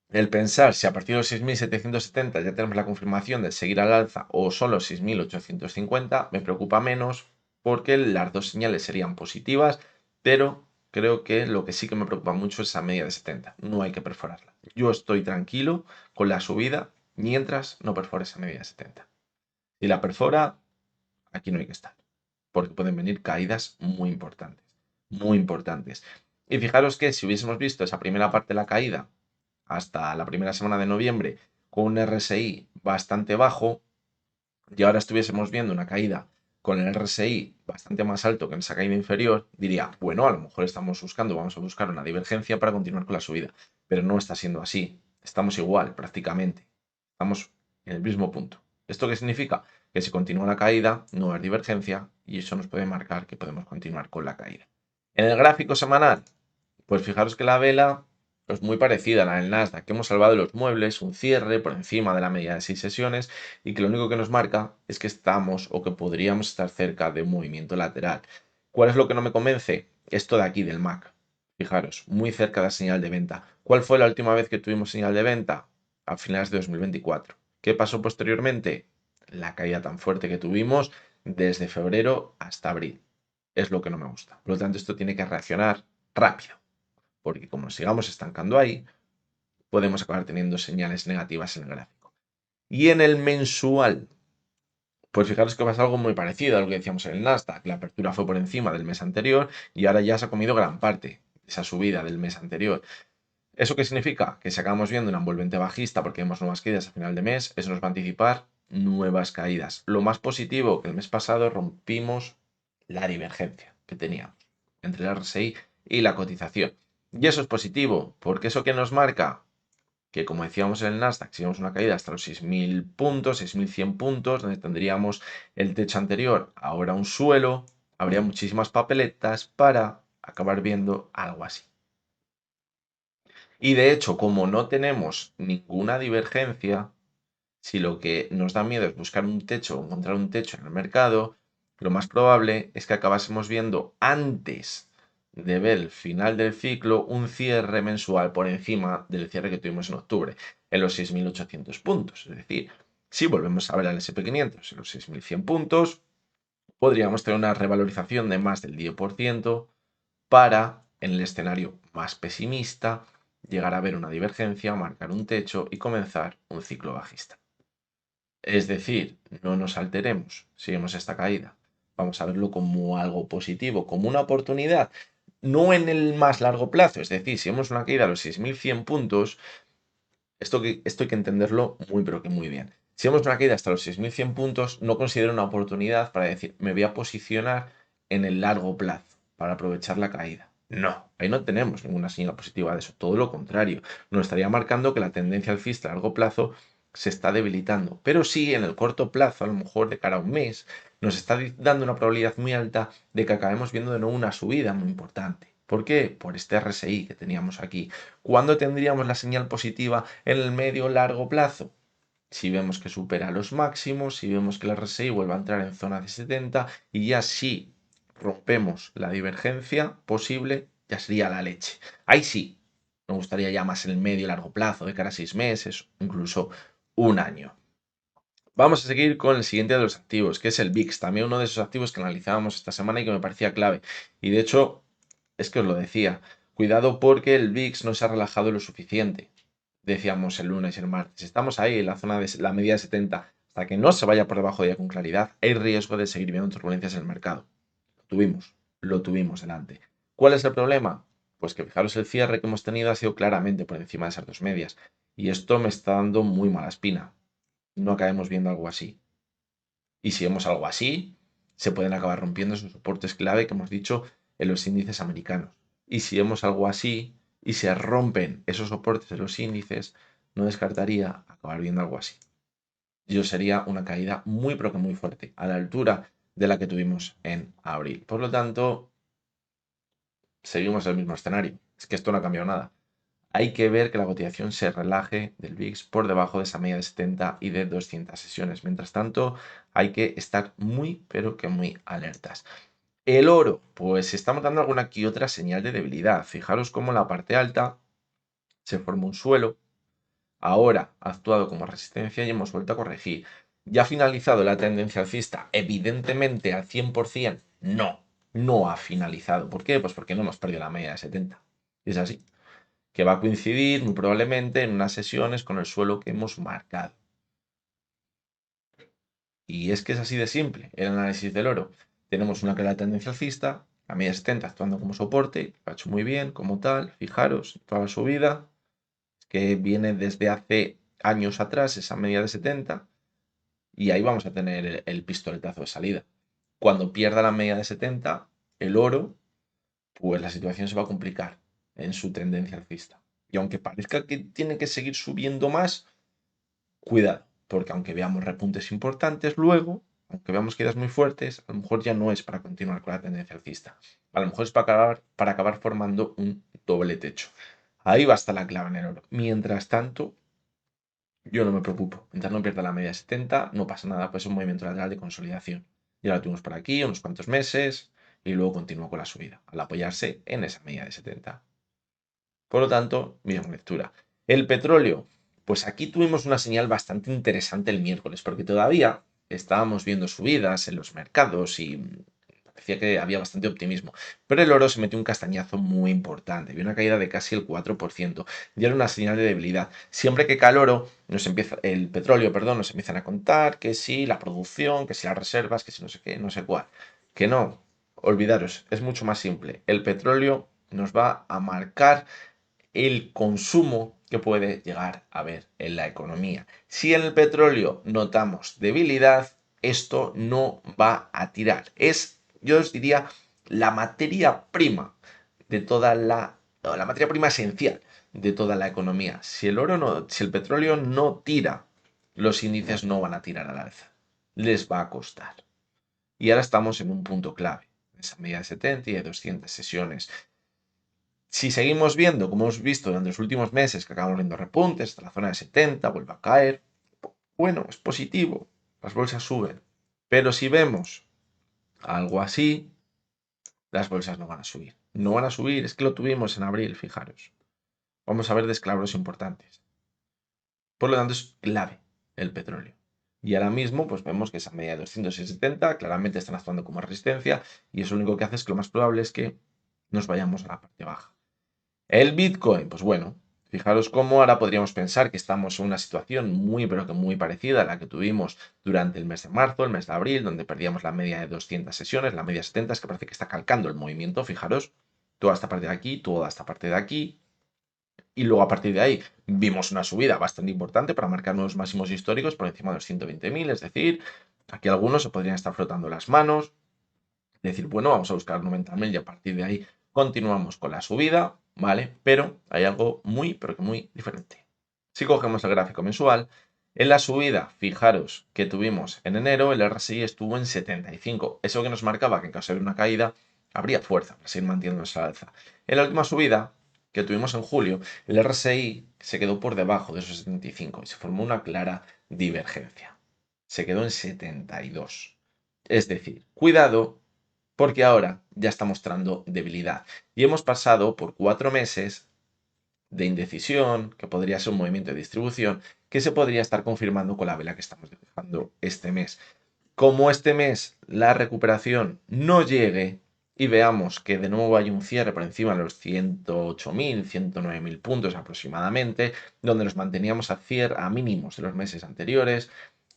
Speaker 1: el pensar si a partir de los 6.770 ya tenemos la confirmación de seguir al alza o solo 6.850, me preocupa menos porque las dos señales serían positivas, pero creo que lo que sí que me preocupa mucho es esa media de 70. No hay que perforarla. Yo estoy tranquilo con la subida mientras no perfore esa media de 70. Si la perfora, aquí no hay que estar, porque pueden venir caídas muy importantes, muy importantes. Y fijaros que si hubiésemos visto esa primera parte de la caída hasta la primera semana de noviembre con un RSI bastante bajo y ahora estuviésemos viendo una caída con el RSI bastante más alto que en esa caída inferior, diría, bueno, a lo mejor vamos a buscar una divergencia para continuar con la subida, pero no está siendo así, estamos igual prácticamente, estamos en el mismo punto. ¿Esto qué significa? Que si continúa la caída, no hay divergencia y eso nos puede marcar que podemos continuar con la caída. En el gráfico semanal, pues fijaros que la vela es muy parecida a la del Nasdaq, que hemos salvado los muebles, un cierre por encima de la media de 6 sesiones y que lo único que nos marca es que estamos o que podríamos estar cerca de un movimiento lateral. ¿Cuál es lo que no me convence? Esto de aquí del MAC. Fijaros, muy cerca de la señal de venta. ¿Cuál fue la última vez que tuvimos señal de venta? A finales de 2024. ¿Qué pasó posteriormente? La caída tan fuerte que tuvimos desde febrero hasta abril. Es lo que no me gusta. Por lo tanto, esto tiene que reaccionar rápido porque como nos sigamos estancando ahí, podemos acabar teniendo señales negativas en el gráfico. Y en el mensual, pues fijaros que pasa algo muy parecido a lo que decíamos en el Nasdaq. La apertura fue por encima del mes anterior y ahora ya se ha comido gran parte de esa subida del mes anterior. ¿Eso qué significa? Que si acabamos viendo una envolvente bajista porque vemos nuevas caídas a final de mes, eso nos va a anticipar nuevas caídas. Lo más positivo, que el mes pasado rompimos la divergencia que teníamos entre el RSI y la cotización. Y eso es positivo, porque eso que nos marca que, como decíamos en el Nasdaq, si vemos una caída hasta los 6.000 puntos, 6.100 puntos, donde tendríamos el techo anterior, ahora un suelo, habría muchísimas papeletas para acabar viendo algo así. Y de hecho, como no tenemos ninguna divergencia, si lo que nos da miedo es buscar un techo o encontrar un techo en el mercado, lo más probable es que acabásemos viendo antes de ver el final del ciclo un cierre mensual por encima del cierre que tuvimos en octubre, en los 6.800 puntos. Es decir, si volvemos a ver al SP500 en los 6.100 puntos, podríamos tener una revalorización de más del 10% para, en el escenario más pesimista, llegar a ver una divergencia, marcar un techo y comenzar un ciclo bajista. Es decir, no nos alteremos si vemos esta caída. Vamos a verlo como algo positivo, como una oportunidad, no en el más largo plazo. Es decir, si vemos una caída a los 6.100 puntos, esto hay que entenderlo muy, pero que muy bien. Si vemos una caída hasta los 6.100 puntos, no considero una oportunidad para decir, me voy a posicionar en el largo plazo para aprovechar la caída. No, ahí no tenemos ninguna señal positiva de eso, todo lo contrario. Nos estaría marcando que la tendencia alcista a largo plazo se está debilitando. Pero sí, en el corto plazo, a lo mejor de cara a un mes, nos está dando una probabilidad muy alta de que acabemos viendo de nuevo una subida muy importante. ¿Por qué? Por este RSI que teníamos aquí. ¿Cuándo tendríamos la señal positiva en el medio largo plazo? Si vemos que supera los máximos, si vemos que el RSI vuelve a entrar en zona de 70 y ya si rompemos la divergencia posible, ya sería la leche. Ahí sí, Me gustaría ya más en el medio y largo plazo, de cara a 6 meses, incluso un año. Vamos a seguir con el siguiente de los activos, que es el VIX, también uno de esos activos que analizábamos esta semana y que me parecía clave. Y de hecho, es que os lo decía, cuidado porque el VIX no se ha relajado lo suficiente. Decíamos el lunes y el martes, estamos ahí en la zona de la media de 70, hasta que no se vaya por debajo de ella con claridad, hay riesgo de seguir viendo turbulencias en el mercado. Lo tuvimos delante. ¿Cuál es el problema? Pues que fijaros, el cierre que hemos tenido ha sido claramente por encima de esas dos medias. Y esto me está dando muy mala espina. No acabemos viendo algo así. Y si vemos algo así, se pueden acabar rompiendo esos soportes clave que hemos dicho en los índices americanos. Y si vemos algo así y se rompen esos soportes de los índices, no descartaría acabar viendo algo así. Yo sería una caída muy pero que muy fuerte, a la altura de la que tuvimos en abril. Por lo tanto, seguimos el mismo escenario. Es que esto no ha cambiado nada. Hay que ver que la cotización se relaje del VIX por debajo de esa media de 70 y de 200 sesiones. Mientras tanto, hay que estar muy, pero que muy alertas. El oro, pues estamos dando alguna que otra señal de debilidad. Fijaros cómo en la parte alta se forma un suelo. Ahora ha actuado como resistencia y hemos vuelto a corregir. ¿Ya ha finalizado la tendencia alcista? Evidentemente al 100% no, no ha finalizado. ¿Por qué? Pues porque no hemos perdido la media de 70. Es así, que va a coincidir muy probablemente en unas sesiones con el suelo que hemos marcado. Y es que es así de simple el análisis del oro. Tenemos una clara tendencia alcista, la media 70 actuando como soporte, lo ha hecho muy bien como tal, fijaros, toda la subida, que viene desde hace años atrás, esa media de 70, y ahí vamos a tener el pistoletazo de salida. Cuando pierda la media de 70, el oro, pues la situación se va a complicar en su tendencia alcista. Y aunque parezca que tiene que seguir subiendo más, cuidado, porque aunque veamos repuntes importantes luego, aunque veamos quedas muy fuertes, a lo mejor ya no es para continuar con la tendencia alcista. A lo mejor es para acabar formando un doble techo. Ahí va a estar la clave en el oro. Mientras tanto, yo no me preocupo. Mientras no pierda la media de 70, no pasa nada, pues es un movimiento lateral de consolidación. Ya lo tuvimos por aquí unos cuantos meses y luego continúa con la subida, al apoyarse en esa media de 70. Por lo tanto, misma lectura. El petróleo, pues aquí tuvimos una señal bastante interesante el miércoles, porque todavía estábamos viendo subidas en los mercados y parecía que había bastante optimismo. Pero el oro se metió un castañazo muy importante, vio una caída de casi el 4%. Ya era una señal de debilidad. Siempre que cae el petróleo, perdón, nos empiezan a contar que sí, la producción, que sí las reservas, que sí no sé qué, no sé cuál. Que no, olvidaros, es mucho más simple. El petróleo nos va a marcar el consumo que puede llegar a haber en la economía. Si en el petróleo notamos debilidad, esto no va a tirar. Yo os diría, la materia prima de la materia prima esencial de toda la economía. Si el petróleo no tira, los índices no van a tirar al alza. Les va a costar. Y ahora estamos en un punto clave. Esa media de 70 y de 200 sesiones. Si seguimos viendo, como hemos visto durante los últimos meses, que acabamos viendo repuntes hasta la zona de 70, vuelve a caer, bueno, es positivo, las bolsas suben. Pero si vemos algo así, las bolsas no van a subir. No van a subir, es que lo tuvimos en abril, fijaros. Vamos a ver descalabros importantes. Por lo tanto, es clave el petróleo. Y ahora mismo, pues vemos que esa media de 270 claramente están actuando como resistencia y eso lo único que hace es que lo más probable es que nos vayamos a la parte baja. El Bitcoin, pues bueno, fijaros cómo ahora podríamos pensar que estamos en una situación muy, pero que muy parecida a la que tuvimos durante el mes de marzo, el mes de abril, donde perdíamos la media de 200 sesiones, la media 70, es que parece que está calcando el movimiento, fijaros, toda esta parte de aquí, toda esta parte de aquí, y luego a partir de ahí vimos una subida bastante importante para marcar nuevos máximos históricos por encima de los 120.000, es decir, aquí algunos se podrían estar frotando las manos, decir, bueno, vamos a buscar 90.000 y a partir de ahí continuamos con la subida, ¿vale? Pero hay algo muy, pero que muy diferente. Si cogemos el gráfico mensual, en la subida, fijaros que tuvimos en enero, el RSI estuvo en 75. Eso que nos marcaba que en caso de una caída, habría fuerza para seguir manteniendo esa alza. En la última subida que tuvimos en julio, el RSI se quedó por debajo de esos 75 y se formó una clara divergencia. Se quedó en 72. Es decir, cuidado porque ahora ya está mostrando debilidad. Y hemos pasado por 4 meses de indecisión, que podría ser un movimiento de distribución, que se podría estar confirmando con la vela que estamos dibujando este mes. Como este mes la recuperación no llegue y veamos que de nuevo hay un cierre por encima de los 108.000, 109.000 puntos aproximadamente, donde los manteníamos a mínimos de los meses anteriores,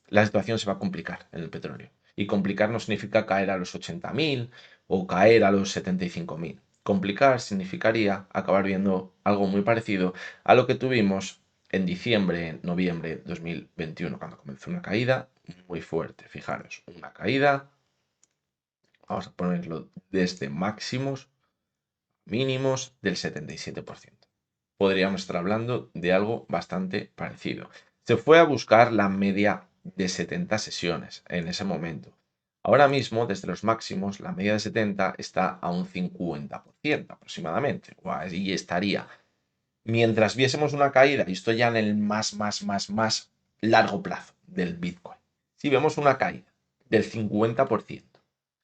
Speaker 1: la situación se va a complicar en el petróleo. Y complicar no significa caer a los 80.000 o caer a los 75.000. Complicar significaría acabar viendo algo muy parecido a lo que tuvimos en diciembre, noviembre de 2021, cuando comenzó una caída muy fuerte. Fijaros, una caída, vamos a ponerlo desde máximos, mínimos del 77%. Podríamos estar hablando de algo bastante parecido. Se fue a buscar la media de 70 sesiones en ese momento. Ahora mismo, desde los máximos, la media de 70 está a un 50% aproximadamente. Y estaría. Mientras viésemos una caída, y esto ya en el más largo plazo del Bitcoin. Si vemos una caída del 50%,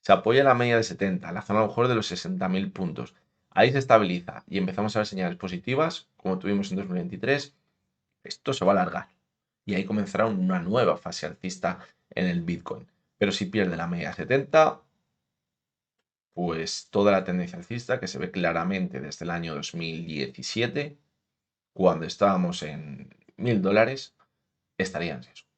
Speaker 1: se apoya en la media de 70, la zona a lo mejor de los 60.000 puntos, ahí se estabiliza y empezamos a ver señales positivas, como tuvimos en 2023, esto se va a alargar y ahí comenzará una nueva fase alcista en el Bitcoin. Pero si pierde la media de 70, pues toda la tendencia alcista que se ve claramente desde el año 2017, cuando estábamos en $1.000, estaría en riesgo.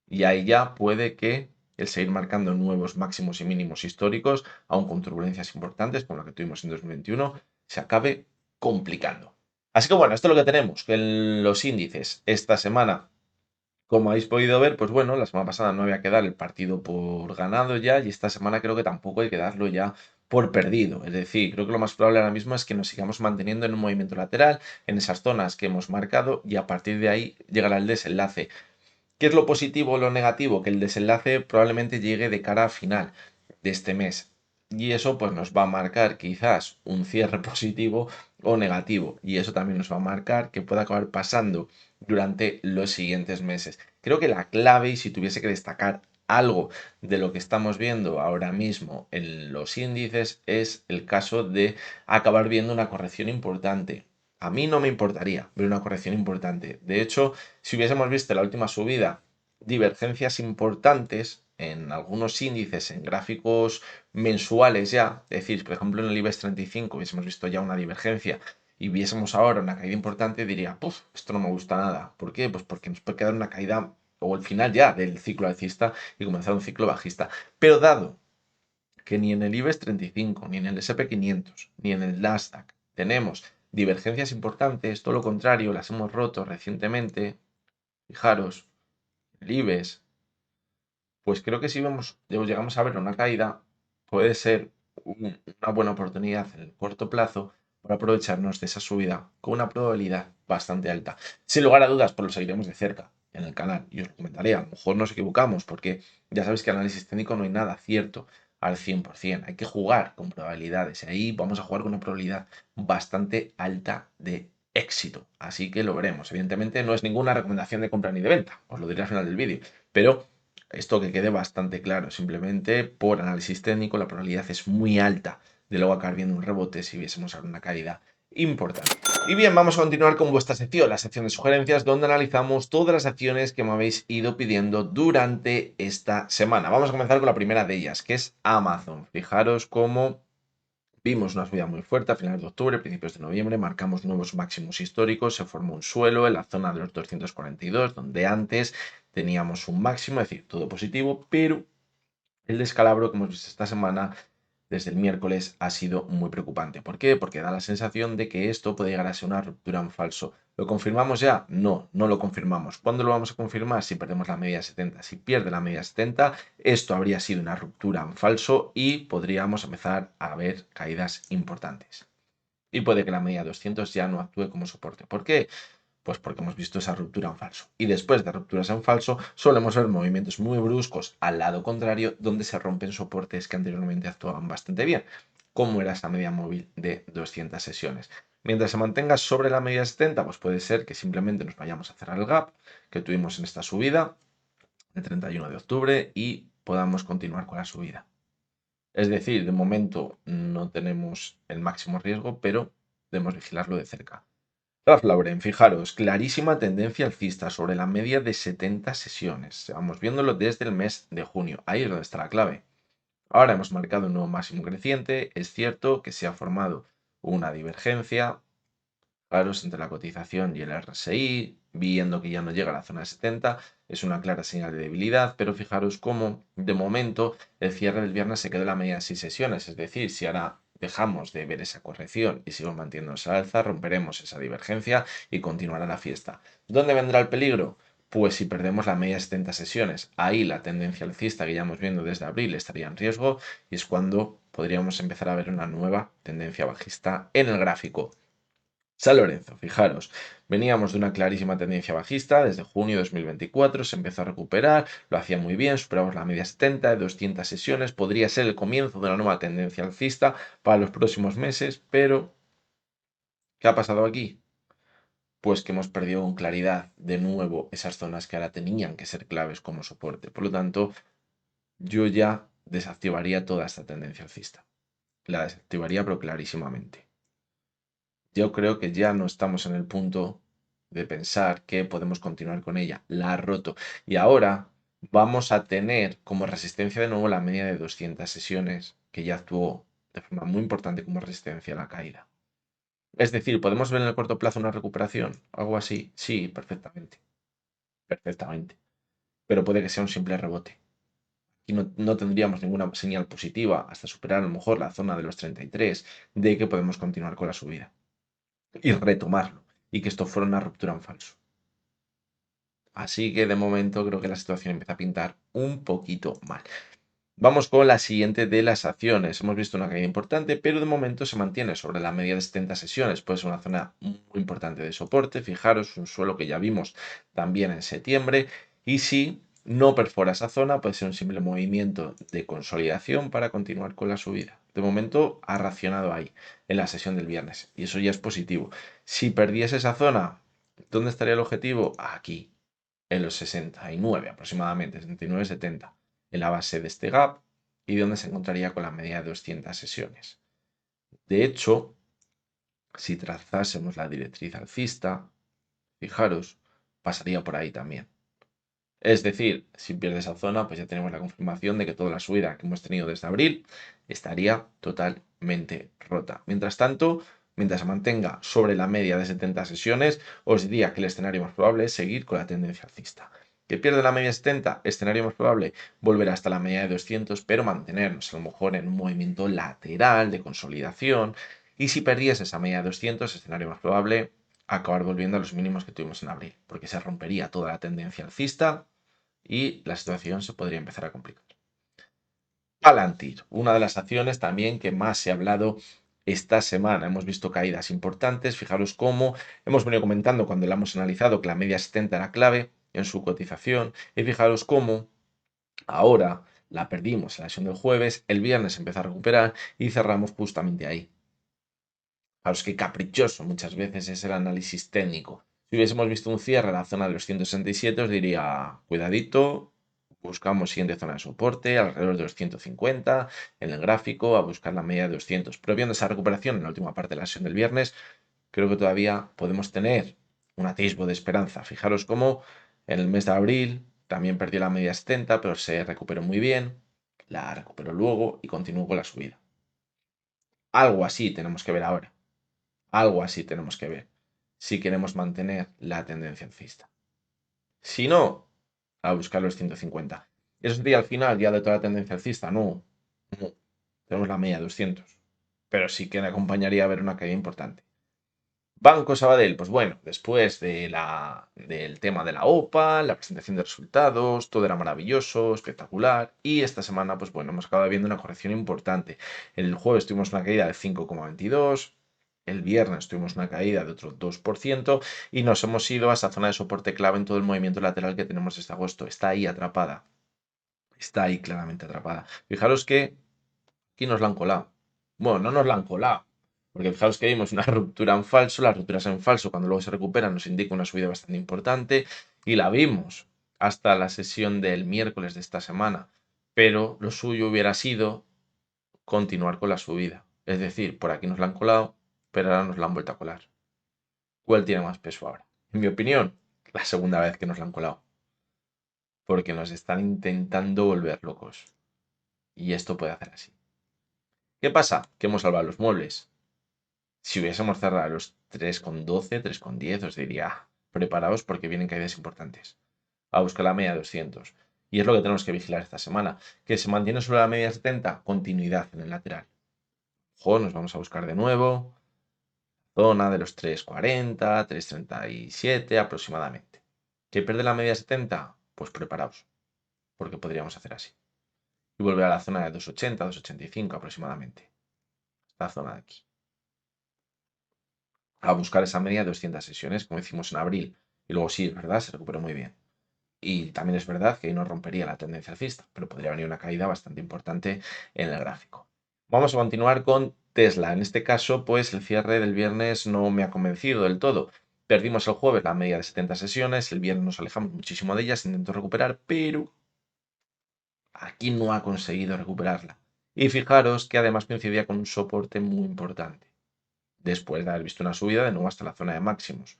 Speaker 1: Y ahí ya puede que el seguir marcando nuevos máximos y mínimos históricos, aun con turbulencias importantes como la que tuvimos en 2021, se acabe complicando. Así que bueno, esto es lo que tenemos, que los índices esta semana, como habéis podido ver, pues bueno, la semana pasada no había que dar el partido por ganado ya y esta semana creo que tampoco hay que darlo ya por perdido. Es decir, creo que lo más probable ahora mismo es que nos sigamos manteniendo en un movimiento lateral, en esas zonas que hemos marcado y a partir de ahí llegará el desenlace. ¿Qué es lo positivo o lo negativo? Que el desenlace probablemente llegue de cara a final de este mes. Y eso pues nos va a marcar quizás un cierre positivo o negativo. Y eso también nos va a marcar que pueda acabar pasando durante los siguientes meses. Creo que la clave, y si tuviese que destacar algo de lo que estamos viendo ahora mismo en los índices, es el caso de acabar viendo una corrección importante. A mí no me importaría ver una corrección importante. De hecho, si hubiésemos visto la última subida, divergencias importantes en algunos índices, en gráficos mensuales ya, es decir, por ejemplo en el IBEX 35 hubiésemos visto ya una divergencia y viésemos ahora una caída importante, diría, puf, esto no me gusta nada. ¿Por qué? Pues porque nos puede quedar una caída o el final ya del ciclo alcista y comenzar un ciclo bajista. Pero dado que ni en el IBEX 35, ni en el SP 500, ni en el Nasdaq tenemos divergencias importantes, todo lo contrario, las hemos roto recientemente, fijaros, el IBEX, pues creo que si llegamos a ver una caída, puede ser una buena oportunidad en el corto plazo para aprovecharnos de esa subida con una probabilidad bastante alta. Sin lugar a dudas, pues lo seguiremos de cerca en el canal y os lo comentaré. A lo mejor nos equivocamos porque ya sabéis que en análisis técnico no hay nada cierto al 100%. Hay que jugar con probabilidades y ahí vamos a jugar con una probabilidad bastante alta de éxito. Así que lo veremos. Evidentemente no es ninguna recomendación de compra ni de venta, os lo diré al final del vídeo, pero esto que quede bastante claro, simplemente por análisis técnico la probabilidad es muy alta de luego acabar viendo un rebote si viésemos una caída importante. Y bien, vamos a continuar con vuestra sección, la sección de sugerencias, donde analizamos todas las acciones que me habéis ido pidiendo durante esta semana. Vamos a comenzar con la primera de ellas, que es Amazon. Fijaros cómo vimos una subida muy fuerte a finales de octubre, principios de noviembre, marcamos nuevos máximos históricos, se formó un suelo en la zona de los 242, donde antes teníamos un máximo, es decir, todo positivo, pero el descalabro que hemos visto esta semana desde el miércoles ha sido muy preocupante. ¿Por qué? Porque da la sensación de que esto puede llegar a ser una ruptura en falso. ¿Lo confirmamos ya? No, no lo confirmamos. ¿Cuándo lo vamos a confirmar? Si perdemos la media 70. Si pierde la media 70, esto habría sido una ruptura en falso y podríamos empezar a ver caídas importantes. Y puede que la media 200 ya no actúe como soporte. ¿Por qué? Pues porque hemos visto esa ruptura en falso. Y después de rupturas en falso, solemos ver movimientos muy bruscos al lado contrario, donde se rompen soportes que anteriormente actuaban bastante bien, como era esa media móvil de 200 sesiones. Mientras se mantenga sobre la media 70, pues puede ser que simplemente nos vayamos a cerrar el gap que tuvimos en esta subida de 31 de octubre y podamos continuar con la subida. Es decir, de momento no tenemos el máximo riesgo, pero debemos vigilarlo de cerca. Ralph Lauren, fijaros, clarísima tendencia alcista sobre la media de 70 sesiones. Vamos viéndolo desde el mes de junio. Ahí es donde está la clave. Ahora hemos marcado un nuevo máximo creciente. Es cierto que se ha formado una divergencia, claros, entre la cotización y el RSI, viendo que ya no llega a la zona de 70, es una clara señal de debilidad, pero fijaros cómo de momento el cierre del viernes se quedó en la media de 6 sesiones, es decir, si ahora dejamos de ver esa corrección y seguimos manteniéndonos al alza, romperemos esa divergencia y continuará la fiesta. ¿Dónde vendrá el peligro? Pues si perdemos la media de 70 sesiones, ahí la tendencia alcista que ya hemos viendo desde abril estaría en riesgo y es cuando podríamos empezar a ver una nueva tendencia bajista en el gráfico. San Lorenzo, fijaros, veníamos de una clarísima tendencia bajista, desde junio de 2024 se empezó a recuperar, lo hacía muy bien, superamos la media 70 de 200 sesiones, podría ser el comienzo de una nueva tendencia alcista para los próximos meses, pero ¿qué ha pasado aquí? Pues que hemos perdido con claridad de nuevo esas zonas que ahora tenían que ser claves como soporte. Por lo tanto, yo ya desactivaría toda esta tendencia alcista. La desactivaría pero clarísimamente. Yo creo que ya no estamos en el punto de pensar que podemos continuar con ella. La ha roto. Y ahora vamos a tener como resistencia de nuevo la media de 200 sesiones, que ya actuó de forma muy importante como resistencia a la caída. Es decir, ¿podemos ver en el corto plazo una recuperación? Algo así. Sí, perfectamente. Perfectamente. Pero puede que sea un simple rebote. Y no tendríamos ninguna señal positiva hasta superar a lo mejor la zona de los 33 de que podemos continuar con la subida y retomarlo y que esto fuera una ruptura en falso. Así que de momento creo que la situación empieza a pintar un poquito mal. Vamos con la siguiente de las acciones. Hemos visto una caída importante, pero de momento se mantiene sobre la media de 70 sesiones. Puede ser una zona muy importante de soporte. Fijaros, un suelo que ya vimos también en septiembre. Y si no perfora esa zona, puede ser un simple movimiento de consolidación para continuar con la subida. De momento ha racionado ahí, en la sesión del viernes. Y eso ya es positivo. Si perdiese esa zona, ¿dónde estaría el objetivo? Aquí, en los 69 aproximadamente, 69-70 en la base de este gap y donde se encontraría con la media de 200 sesiones. De hecho, si trazásemos la directriz alcista, fijaros, pasaría por ahí también. Es decir, si pierde esa zona, pues ya tenemos la confirmación de que toda la subida que hemos tenido desde abril estaría totalmente rota. Mientras tanto, mientras se mantenga sobre la media de 70 sesiones, os diría que el escenario más probable es seguir con la tendencia alcista. Que pierde la media 70, escenario más probable, volver hasta la media de 200, pero mantenernos a lo mejor en un movimiento lateral de consolidación. Y si perdiese esa media de 200, escenario más probable, acabar volviendo a los mínimos que tuvimos en abril, porque se rompería toda la tendencia alcista y la situación se podría empezar a complicar. Palantir, una de las acciones también que más se ha hablado esta semana. Hemos visto caídas importantes. Fijaros cómo hemos venido comentando cuando la hemos analizado que la media 70 era clave en su cotización. Y fijaros cómo ahora la perdimos en la sesión del jueves, el viernes empezó a recuperar y cerramos justamente ahí. Fijaros qué caprichoso muchas veces es el análisis técnico. Si hubiésemos visto un cierre en la zona de los 167, os diría, cuidadito, buscamos siguiente zona de soporte, alrededor de los 150, en el gráfico, a buscar la media de 200. Pero viendo esa recuperación en la última parte de la sesión del viernes, creo que todavía podemos tener un atisbo de esperanza. Fijaros cómo en el mes de abril también perdió la media 70, pero se recuperó muy bien, la recuperó luego y continuó con la subida. Algo así tenemos que ver ahora. Algo así tenemos que ver si queremos mantener la tendencia alcista. Si no, a buscar los 150. ¿Eso sería al final ya de toda la tendencia alcista? No, no. Tenemos la media de 200. Pero sí que me acompañaría a ver una caída importante. Banco Sabadell, pues bueno, después del tema de la OPA, la presentación de resultados, todo era maravilloso, espectacular. Y esta semana, pues bueno, hemos acabado viendo una corrección importante. El jueves tuvimos una caída de 5,22. El viernes tuvimos una caída de otro 2% y nos hemos ido a esa zona de soporte clave en todo el movimiento lateral que tenemos este agosto. Está ahí atrapada. Está ahí claramente atrapada. Fijaros que aquí nos la han colado. Bueno, no nos la han colado. Porque fijaros que vimos una ruptura en falso. Las rupturas en falso, cuando luego se recuperan, nos indica una subida bastante importante. Y la vimos hasta la sesión del miércoles de esta semana. Pero lo suyo hubiera sido continuar con la subida. Es decir, por aquí nos la han colado, pero ahora nos la han vuelto a colar. ¿Cuál tiene más peso ahora? En mi opinión, la segunda vez que nos la han colado. Porque nos están intentando volver locos. Y esto puede hacer así. ¿Qué pasa? Que hemos salvado los muebles. Si hubiésemos cerrado a los 3,12, 3,10, os diría, preparaos porque vienen caídas importantes. A buscar la media 200. Y es lo que tenemos que vigilar esta semana. Que se mantiene sobre la media 70, continuidad en el lateral. Ojo, nos vamos a buscar de nuevo. Zona de los 3,40, 3,37 aproximadamente. ¿Que pierde la media 70? Pues preparaos. Porque podríamos hacer así. Y volver a la zona de 2,80, 2,85 aproximadamente. Esta zona de aquí. A buscar esa media de 200 sesiones, como hicimos en abril. Y luego sí, es verdad, se recuperó muy bien. Y también es verdad que ahí no rompería la tendencia alcista, pero podría venir una caída bastante importante en el gráfico. Vamos a continuar con Tesla. En este caso, pues el cierre del viernes no me ha convencido del todo. Perdimos el jueves la media de 70 sesiones, el viernes nos alejamos muchísimo de ellas, intentó recuperar, pero aquí no ha conseguido recuperarla. Y fijaros que además coincidía con un soporte muy importante, después de haber visto una subida de nuevo hasta la zona de máximos.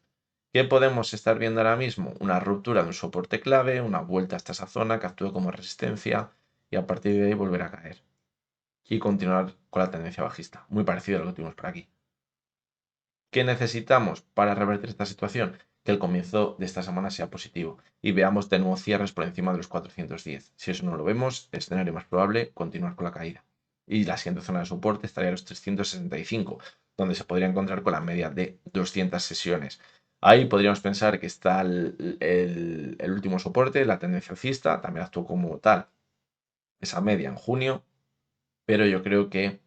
Speaker 1: ¿Qué podemos estar viendo ahora mismo? Una ruptura de un soporte clave, una vuelta hasta esa zona que actúe como resistencia y a partir de ahí volver a caer. Y continuar con la tendencia bajista, muy parecido a lo que tuvimos por aquí. ¿Qué necesitamos para revertir esta situación? Que el comienzo de esta semana sea positivo y veamos de nuevo cierres por encima de los 410. Si eso no lo vemos, el escenario más probable continuar con la caída. Y la siguiente zona de soporte estaría a los 365, donde se podría encontrar con la media de 200 sesiones. Ahí podríamos pensar que está el último soporte, la tendencia alcista, también actuó como tal esa media en junio, pero yo creo que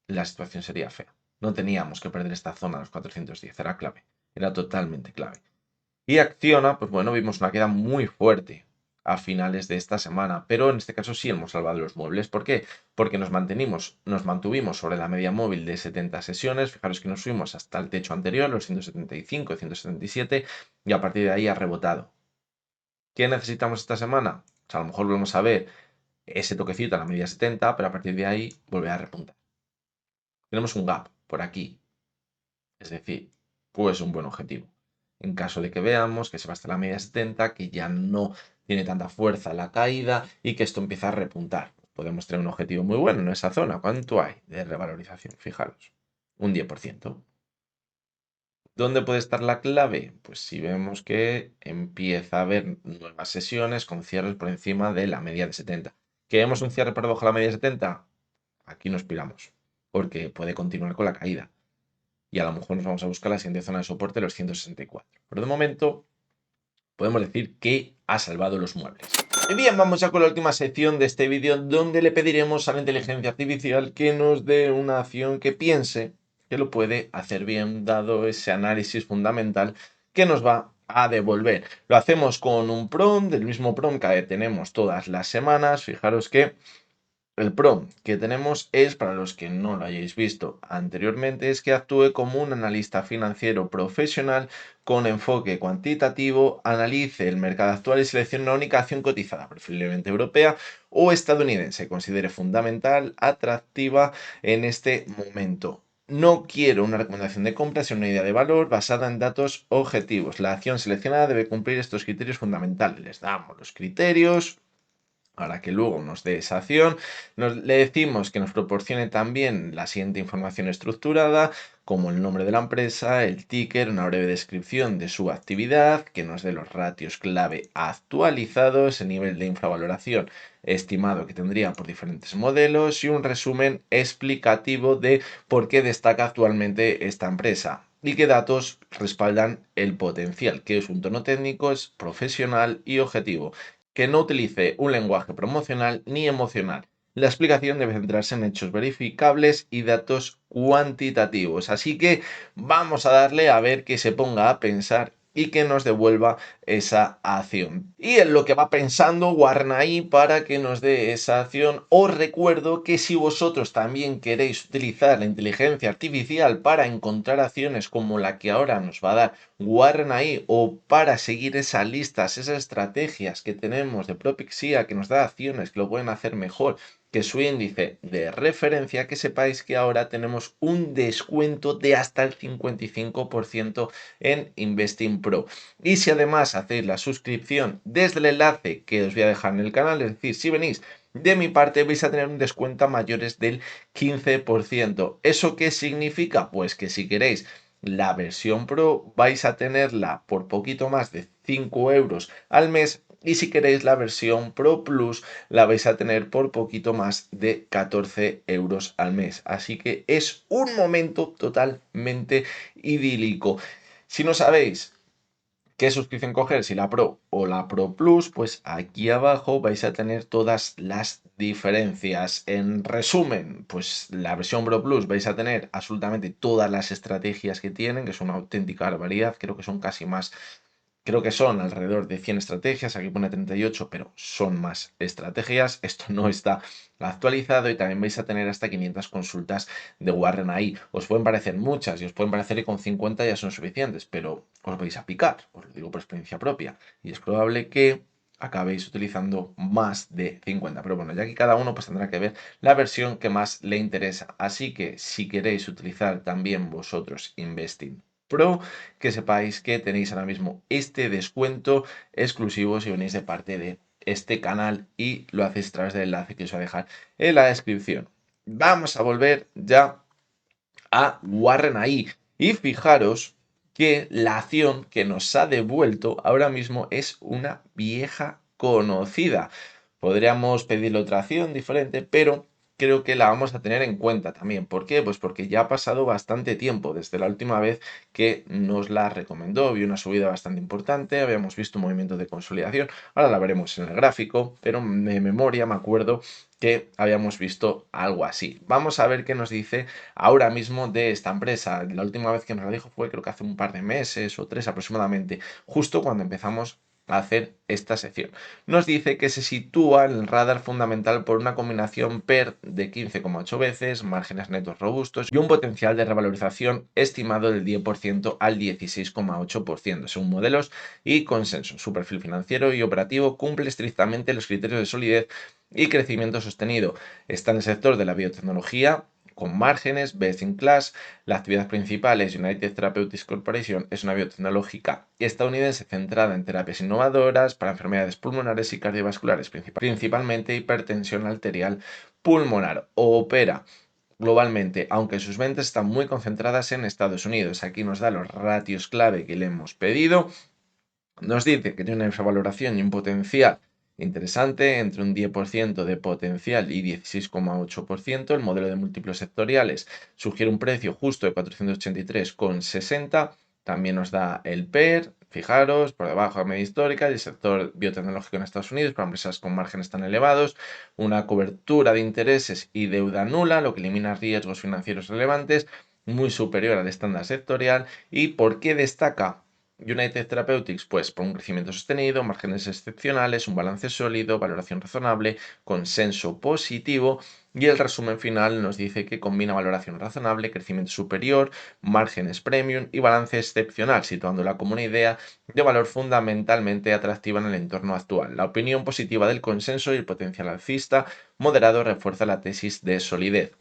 Speaker 1: la situación sería fea. No teníamos que perder esta zona, los 410, era clave, era totalmente clave. Y Acciona, pues bueno, vimos una queda muy fuerte a finales de esta semana, pero en este caso sí hemos salvado los muebles. ¿Por qué? Porque nos mantuvimos sobre la media móvil de 70 sesiones, fijaros que nos subimos hasta el techo anterior, los 175, 177, y a partir de ahí ha rebotado. ¿Qué necesitamos esta semana? O sea, a lo mejor volvemos a ver ese toquecito a la media 70, pero a partir de ahí volver a repuntar. Tenemos un gap por aquí, es decir, pues un buen objetivo. En caso de que veamos que se va hasta la media 70, que ya no tiene tanta fuerza la caída y que esto empieza a repuntar. Podemos tener un objetivo muy bueno en esa zona. ¿Cuánto hay de revalorización? Fijaros, un 10%. ¿Dónde puede estar la clave? Pues si vemos que empieza a haber nuevas sesiones con cierres por encima de la media de 70. ¿Queremos un cierre por debajo de la media de 70? Aquí nos piramos, porque puede continuar con la caída. Y a lo mejor nos vamos a buscar la siguiente zona de soporte, los 164. Pero de momento podemos decir que ha salvado los muebles. Y bien, vamos ya con la última sección de este vídeo donde le pediremos a la inteligencia artificial que nos dé una acción que piense que lo puede hacer bien dado ese análisis fundamental que nos va a devolver. Lo hacemos con un prompt, del mismo prompt que tenemos todas las semanas. Fijaros que el prompt que tenemos es, para los que no lo hayáis visto anteriormente, es que actúe como un analista financiero profesional con enfoque cuantitativo, analice el mercado actual y seleccione una única acción cotizada, preferiblemente europea o estadounidense, considere fundamental, atractiva en este momento. No quiero una recomendación de compra, sino una idea de valor basada en datos objetivos. La acción seleccionada debe cumplir estos criterios fundamentales. Les damos los criterios para que luego nos dé esa acción. Le decimos que nos proporcione también la siguiente información estructurada, como el nombre de la empresa, el ticker, una breve descripción de su actividad, que nos dé los ratios clave actualizados, el nivel de infravaloración estimado que tendría por diferentes modelos y un resumen explicativo de por qué destaca actualmente esta empresa y qué datos respaldan el potencial, que es un tono técnico, es profesional y objetivo, que no utilice un lenguaje promocional ni emocional. La explicación debe centrarse en hechos verificables y datos cuantitativos. Así que vamos a darle a ver que se ponga a pensar y que nos devuelva esa acción. Y en lo que va pensando Warren ahí para que nos dé esa acción, os recuerdo que si vosotros también queréis utilizar la inteligencia artificial para encontrar acciones como la que ahora nos va a dar Warren ahí, o para seguir esas listas, esas estrategias que tenemos de Propixia que nos da acciones que lo pueden hacer mejor que su índice de referencia, que sepáis que ahora tenemos un descuento de hasta el 55% en Investing Pro. Y si además hacéis la suscripción desde el enlace que os voy a dejar en el canal, es decir, si venís de mi parte, vais a tener un descuento a mayores del 15%. ¿Eso qué significa? Pues que si queréis la versión Pro vais a tenerla por poquito más de 5 euros al mes, y si queréis la versión Pro Plus la vais a tener por poquito más de 14 euros al mes. Así que es un momento totalmente idílico. Si no sabéis qué suscripción coger, si la Pro o la Pro Plus, pues aquí abajo vais a tener todas las diferencias. En resumen, pues la versión Pro Plus vais a tener absolutamente todas las estrategias que tienen, que es una auténtica barbaridad. Creo que son casi más, creo que son alrededor de 100 estrategias, aquí pone 38, pero son más estrategias. Esto no está actualizado, y también vais a tener hasta 500 consultas de Warren ahí. Os pueden parecer muchas y os pueden parecer que con 50 ya son suficientes, pero os vais a picar, os lo digo por experiencia propia, y es probable que acabéis utilizando más de 50. Pero bueno, ya que cada uno pues tendrá que ver la versión que más le interesa. Así que si queréis utilizar también vosotros Investing Pro, que sepáis que tenéis ahora mismo este descuento exclusivo si venís de parte de este canal y lo hacéis a través del enlace que os voy a dejar en la descripción. Vamos a volver ya a Warren ahí, y fijaros que la acción que nos ha devuelto ahora mismo es una vieja conocida. Podríamos pedirle otra acción diferente, pero creo que la vamos a tener en cuenta también. ¿Por qué? Pues porque ya ha pasado bastante tiempo desde la última vez que nos la recomendó. Vi una subida bastante importante, habíamos visto un movimiento de consolidación. Ahora la veremos en el gráfico, pero de memoria me acuerdo que habíamos visto algo así. Vamos a ver qué nos dice ahora mismo de esta empresa. La última vez que nos lo dijo fue, creo que hace un par de meses o 3 aproximadamente, justo cuando empezamos a hacer esta sección. Nos dice que se sitúa en el radar fundamental por una combinación PER de 15,8 veces, márgenes netos robustos y un potencial de revalorización estimado del 10% al 16,8%, según modelos y consenso. Su perfil financiero y operativo cumple estrictamente los criterios de solidez y crecimiento sostenido. Está en el sector de la biotecnología, con márgenes best in class. La actividad principal es United Therapeutics Corporation, es una biotecnológica estadounidense centrada en terapias innovadoras para enfermedades pulmonares y cardiovasculares, principalmente hipertensión arterial pulmonar. Opera globalmente, aunque sus ventas están muy concentradas en Estados Unidos. Aquí nos da los ratios clave que le hemos pedido. Nos dice que tiene una infravaloración y un potencial interesante, entre un 10% de potencial y 16,8%. El modelo de múltiplos sectoriales sugiere un precio justo de 483,60. También nos da el PER, fijaros, por debajo de la media histórica, y el sector biotecnológico en Estados Unidos para empresas con márgenes tan elevados, una cobertura de intereses y deuda nula, lo que elimina riesgos financieros relevantes, muy superior al estándar sectorial. ¿Y por qué destaca United Therapeutics? Pues por un crecimiento sostenido, márgenes excepcionales, un balance sólido, valoración razonable, consenso positivo, y el resumen final nos dice que combina valoración razonable, crecimiento superior, márgenes premium y balance excepcional, situándola como una idea de valor fundamentalmente atractiva en el entorno actual. La opinión positiva del consenso y el potencial alcista moderado refuerza la tesis de solidez.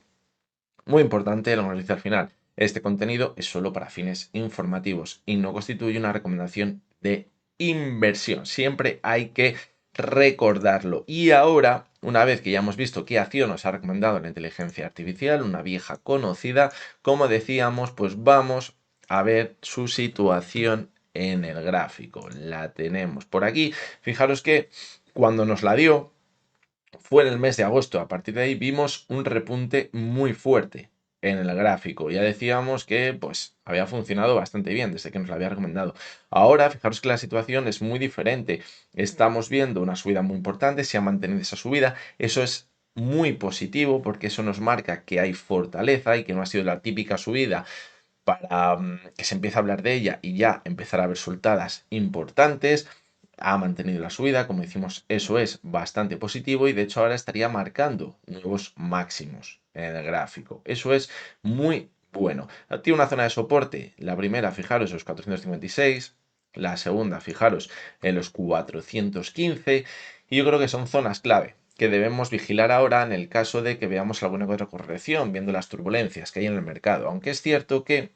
Speaker 1: Muy importante el analizar final. Este contenido es solo para fines informativos y no constituye una recomendación de inversión. Siempre hay que recordarlo. Y ahora, una vez que ya hemos visto qué acción nos ha recomendado la inteligencia artificial, una vieja conocida, como decíamos, pues vamos a ver su situación en el gráfico. La tenemos por aquí. Fijaros que cuando nos la dio fue en el mes de agosto. A partir de ahí vimos un repunte muy fuerte en el gráfico. Ya decíamos que pues había funcionado bastante bien desde que nos lo había recomendado. Ahora, fijaros que la situación es muy diferente. Estamos viendo una subida muy importante, se ha mantenido esa subida. Eso es muy positivo porque eso nos marca que hay fortaleza y que no ha sido la típica subida para que se empiece a hablar de ella y ya empezar a ver soltadas importantes. Ha mantenido la subida, como decimos, eso es bastante positivo y de hecho ahora estaría marcando nuevos máximos en el gráfico. Eso es muy bueno. Tiene una zona de soporte. La primera, fijaros, los 456. La segunda, fijaros, en los 415. Y yo creo que son zonas clave que debemos vigilar ahora en el caso de que veamos alguna otra corrección, viendo las turbulencias que hay en el mercado. Aunque es cierto que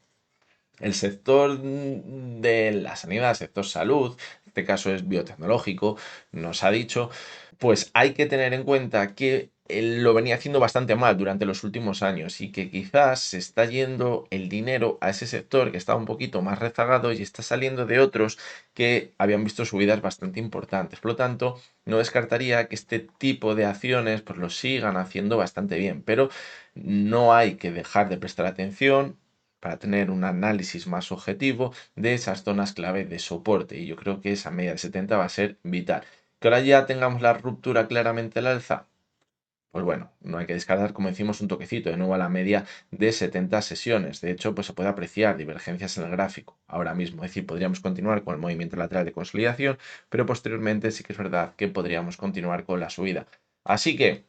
Speaker 1: el sector de la sanidad, el sector salud, en este caso es biotecnológico, nos ha dicho, pues hay que tener en cuenta que él lo venía haciendo bastante mal durante los últimos años y que quizás se está yendo el dinero a ese sector que estaba un poquito más rezagado y está saliendo de otros que habían visto subidas bastante importantes. Por lo tanto, no descartaría que este tipo de acciones pues lo sigan haciendo bastante bien, pero no hay que dejar de prestar atención para tener un análisis más objetivo de esas zonas clave de soporte. Y yo creo que esa media de 70 va a ser vital. Que ahora ya tengamos la ruptura claramente al alza, pues bueno, no hay que descartar, como decimos, un toquecito de nuevo a la media de 70 sesiones. De hecho, pues se puede apreciar divergencias en el gráfico ahora mismo. Es decir, podríamos continuar con el movimiento lateral de consolidación, pero posteriormente sí que es verdad que podríamos continuar con la subida. Así que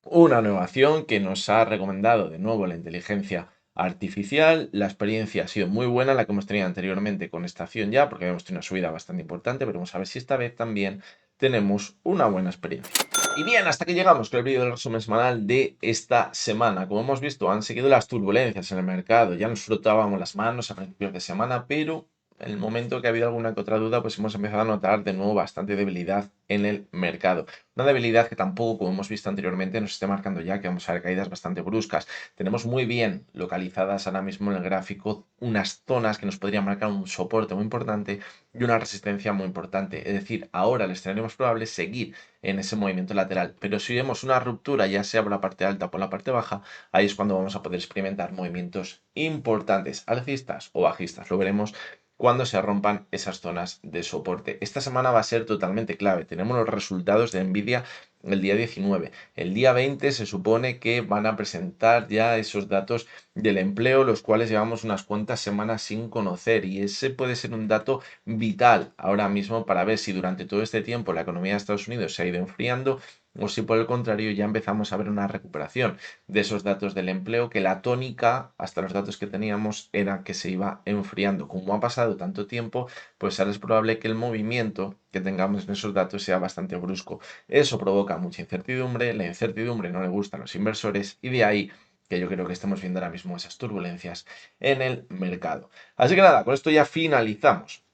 Speaker 1: una nueva acción que nos ha recomendado de nuevo la inteligencia artificial. La experiencia ha sido muy buena, la que hemos tenido anteriormente con esta acción ya, porque habíamos tenido una subida bastante importante, pero vamos a ver si esta vez también tenemos una buena experiencia. Y bien, hasta que llegamos con el vídeo del resumen semanal de esta semana. Como hemos visto, han seguido las turbulencias en el mercado. Ya nos frotábamos las manos a principios de semana, pero en el momento que ha habido alguna que otra duda, pues hemos empezado a notar de nuevo bastante debilidad en el mercado. Una debilidad que tampoco, como hemos visto anteriormente, nos esté marcando ya que vamos a ver caídas bastante bruscas. Tenemos muy bien localizadas ahora mismo en el gráfico unas zonas que nos podrían marcar un soporte muy importante y una resistencia muy importante. Es decir, ahora el escenario más probable es seguir en ese movimiento lateral. Pero si vemos una ruptura, ya sea por la parte alta o por la parte baja, ahí es cuando vamos a poder experimentar movimientos importantes, alcistas o bajistas. Lo veremos cuando se rompan esas zonas de soporte. Esta semana va a ser totalmente clave. Tenemos los resultados de Nvidia el día 19. El día 20 se supone que van a presentar ya esos datos del empleo, los cuales llevamos unas cuantas semanas sin conocer. Y ese puede ser un dato vital ahora mismo para ver si durante todo este tiempo la economía de Estados Unidos se ha ido enfriando o si por el contrario ya empezamos a ver una recuperación de esos datos del empleo, que la tónica hasta los datos que teníamos era que se iba enfriando. Como ha pasado tanto tiempo, pues ahora es probable que el movimiento que tengamos en esos datos sea bastante brusco. Eso provoca mucha incertidumbre, la incertidumbre no le gusta a los inversores y de ahí que yo creo que estamos viendo ahora mismo esas turbulencias en el mercado. Así que nada, con esto ya finalizamos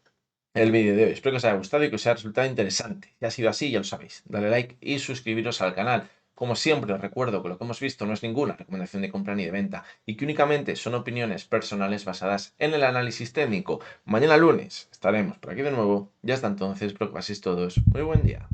Speaker 1: el vídeo de hoy. Espero que os haya gustado y que os haya resultado interesante. Si ha sido así, ya lo sabéis. Dale like y suscribiros al canal. Como siempre, os recuerdo que lo que hemos visto no es ninguna recomendación de compra ni de venta y que únicamente son opiniones personales basadas en el análisis técnico. Mañana lunes estaremos por aquí de nuevo. Ya hasta entonces, espero que paséis todos muy buen día.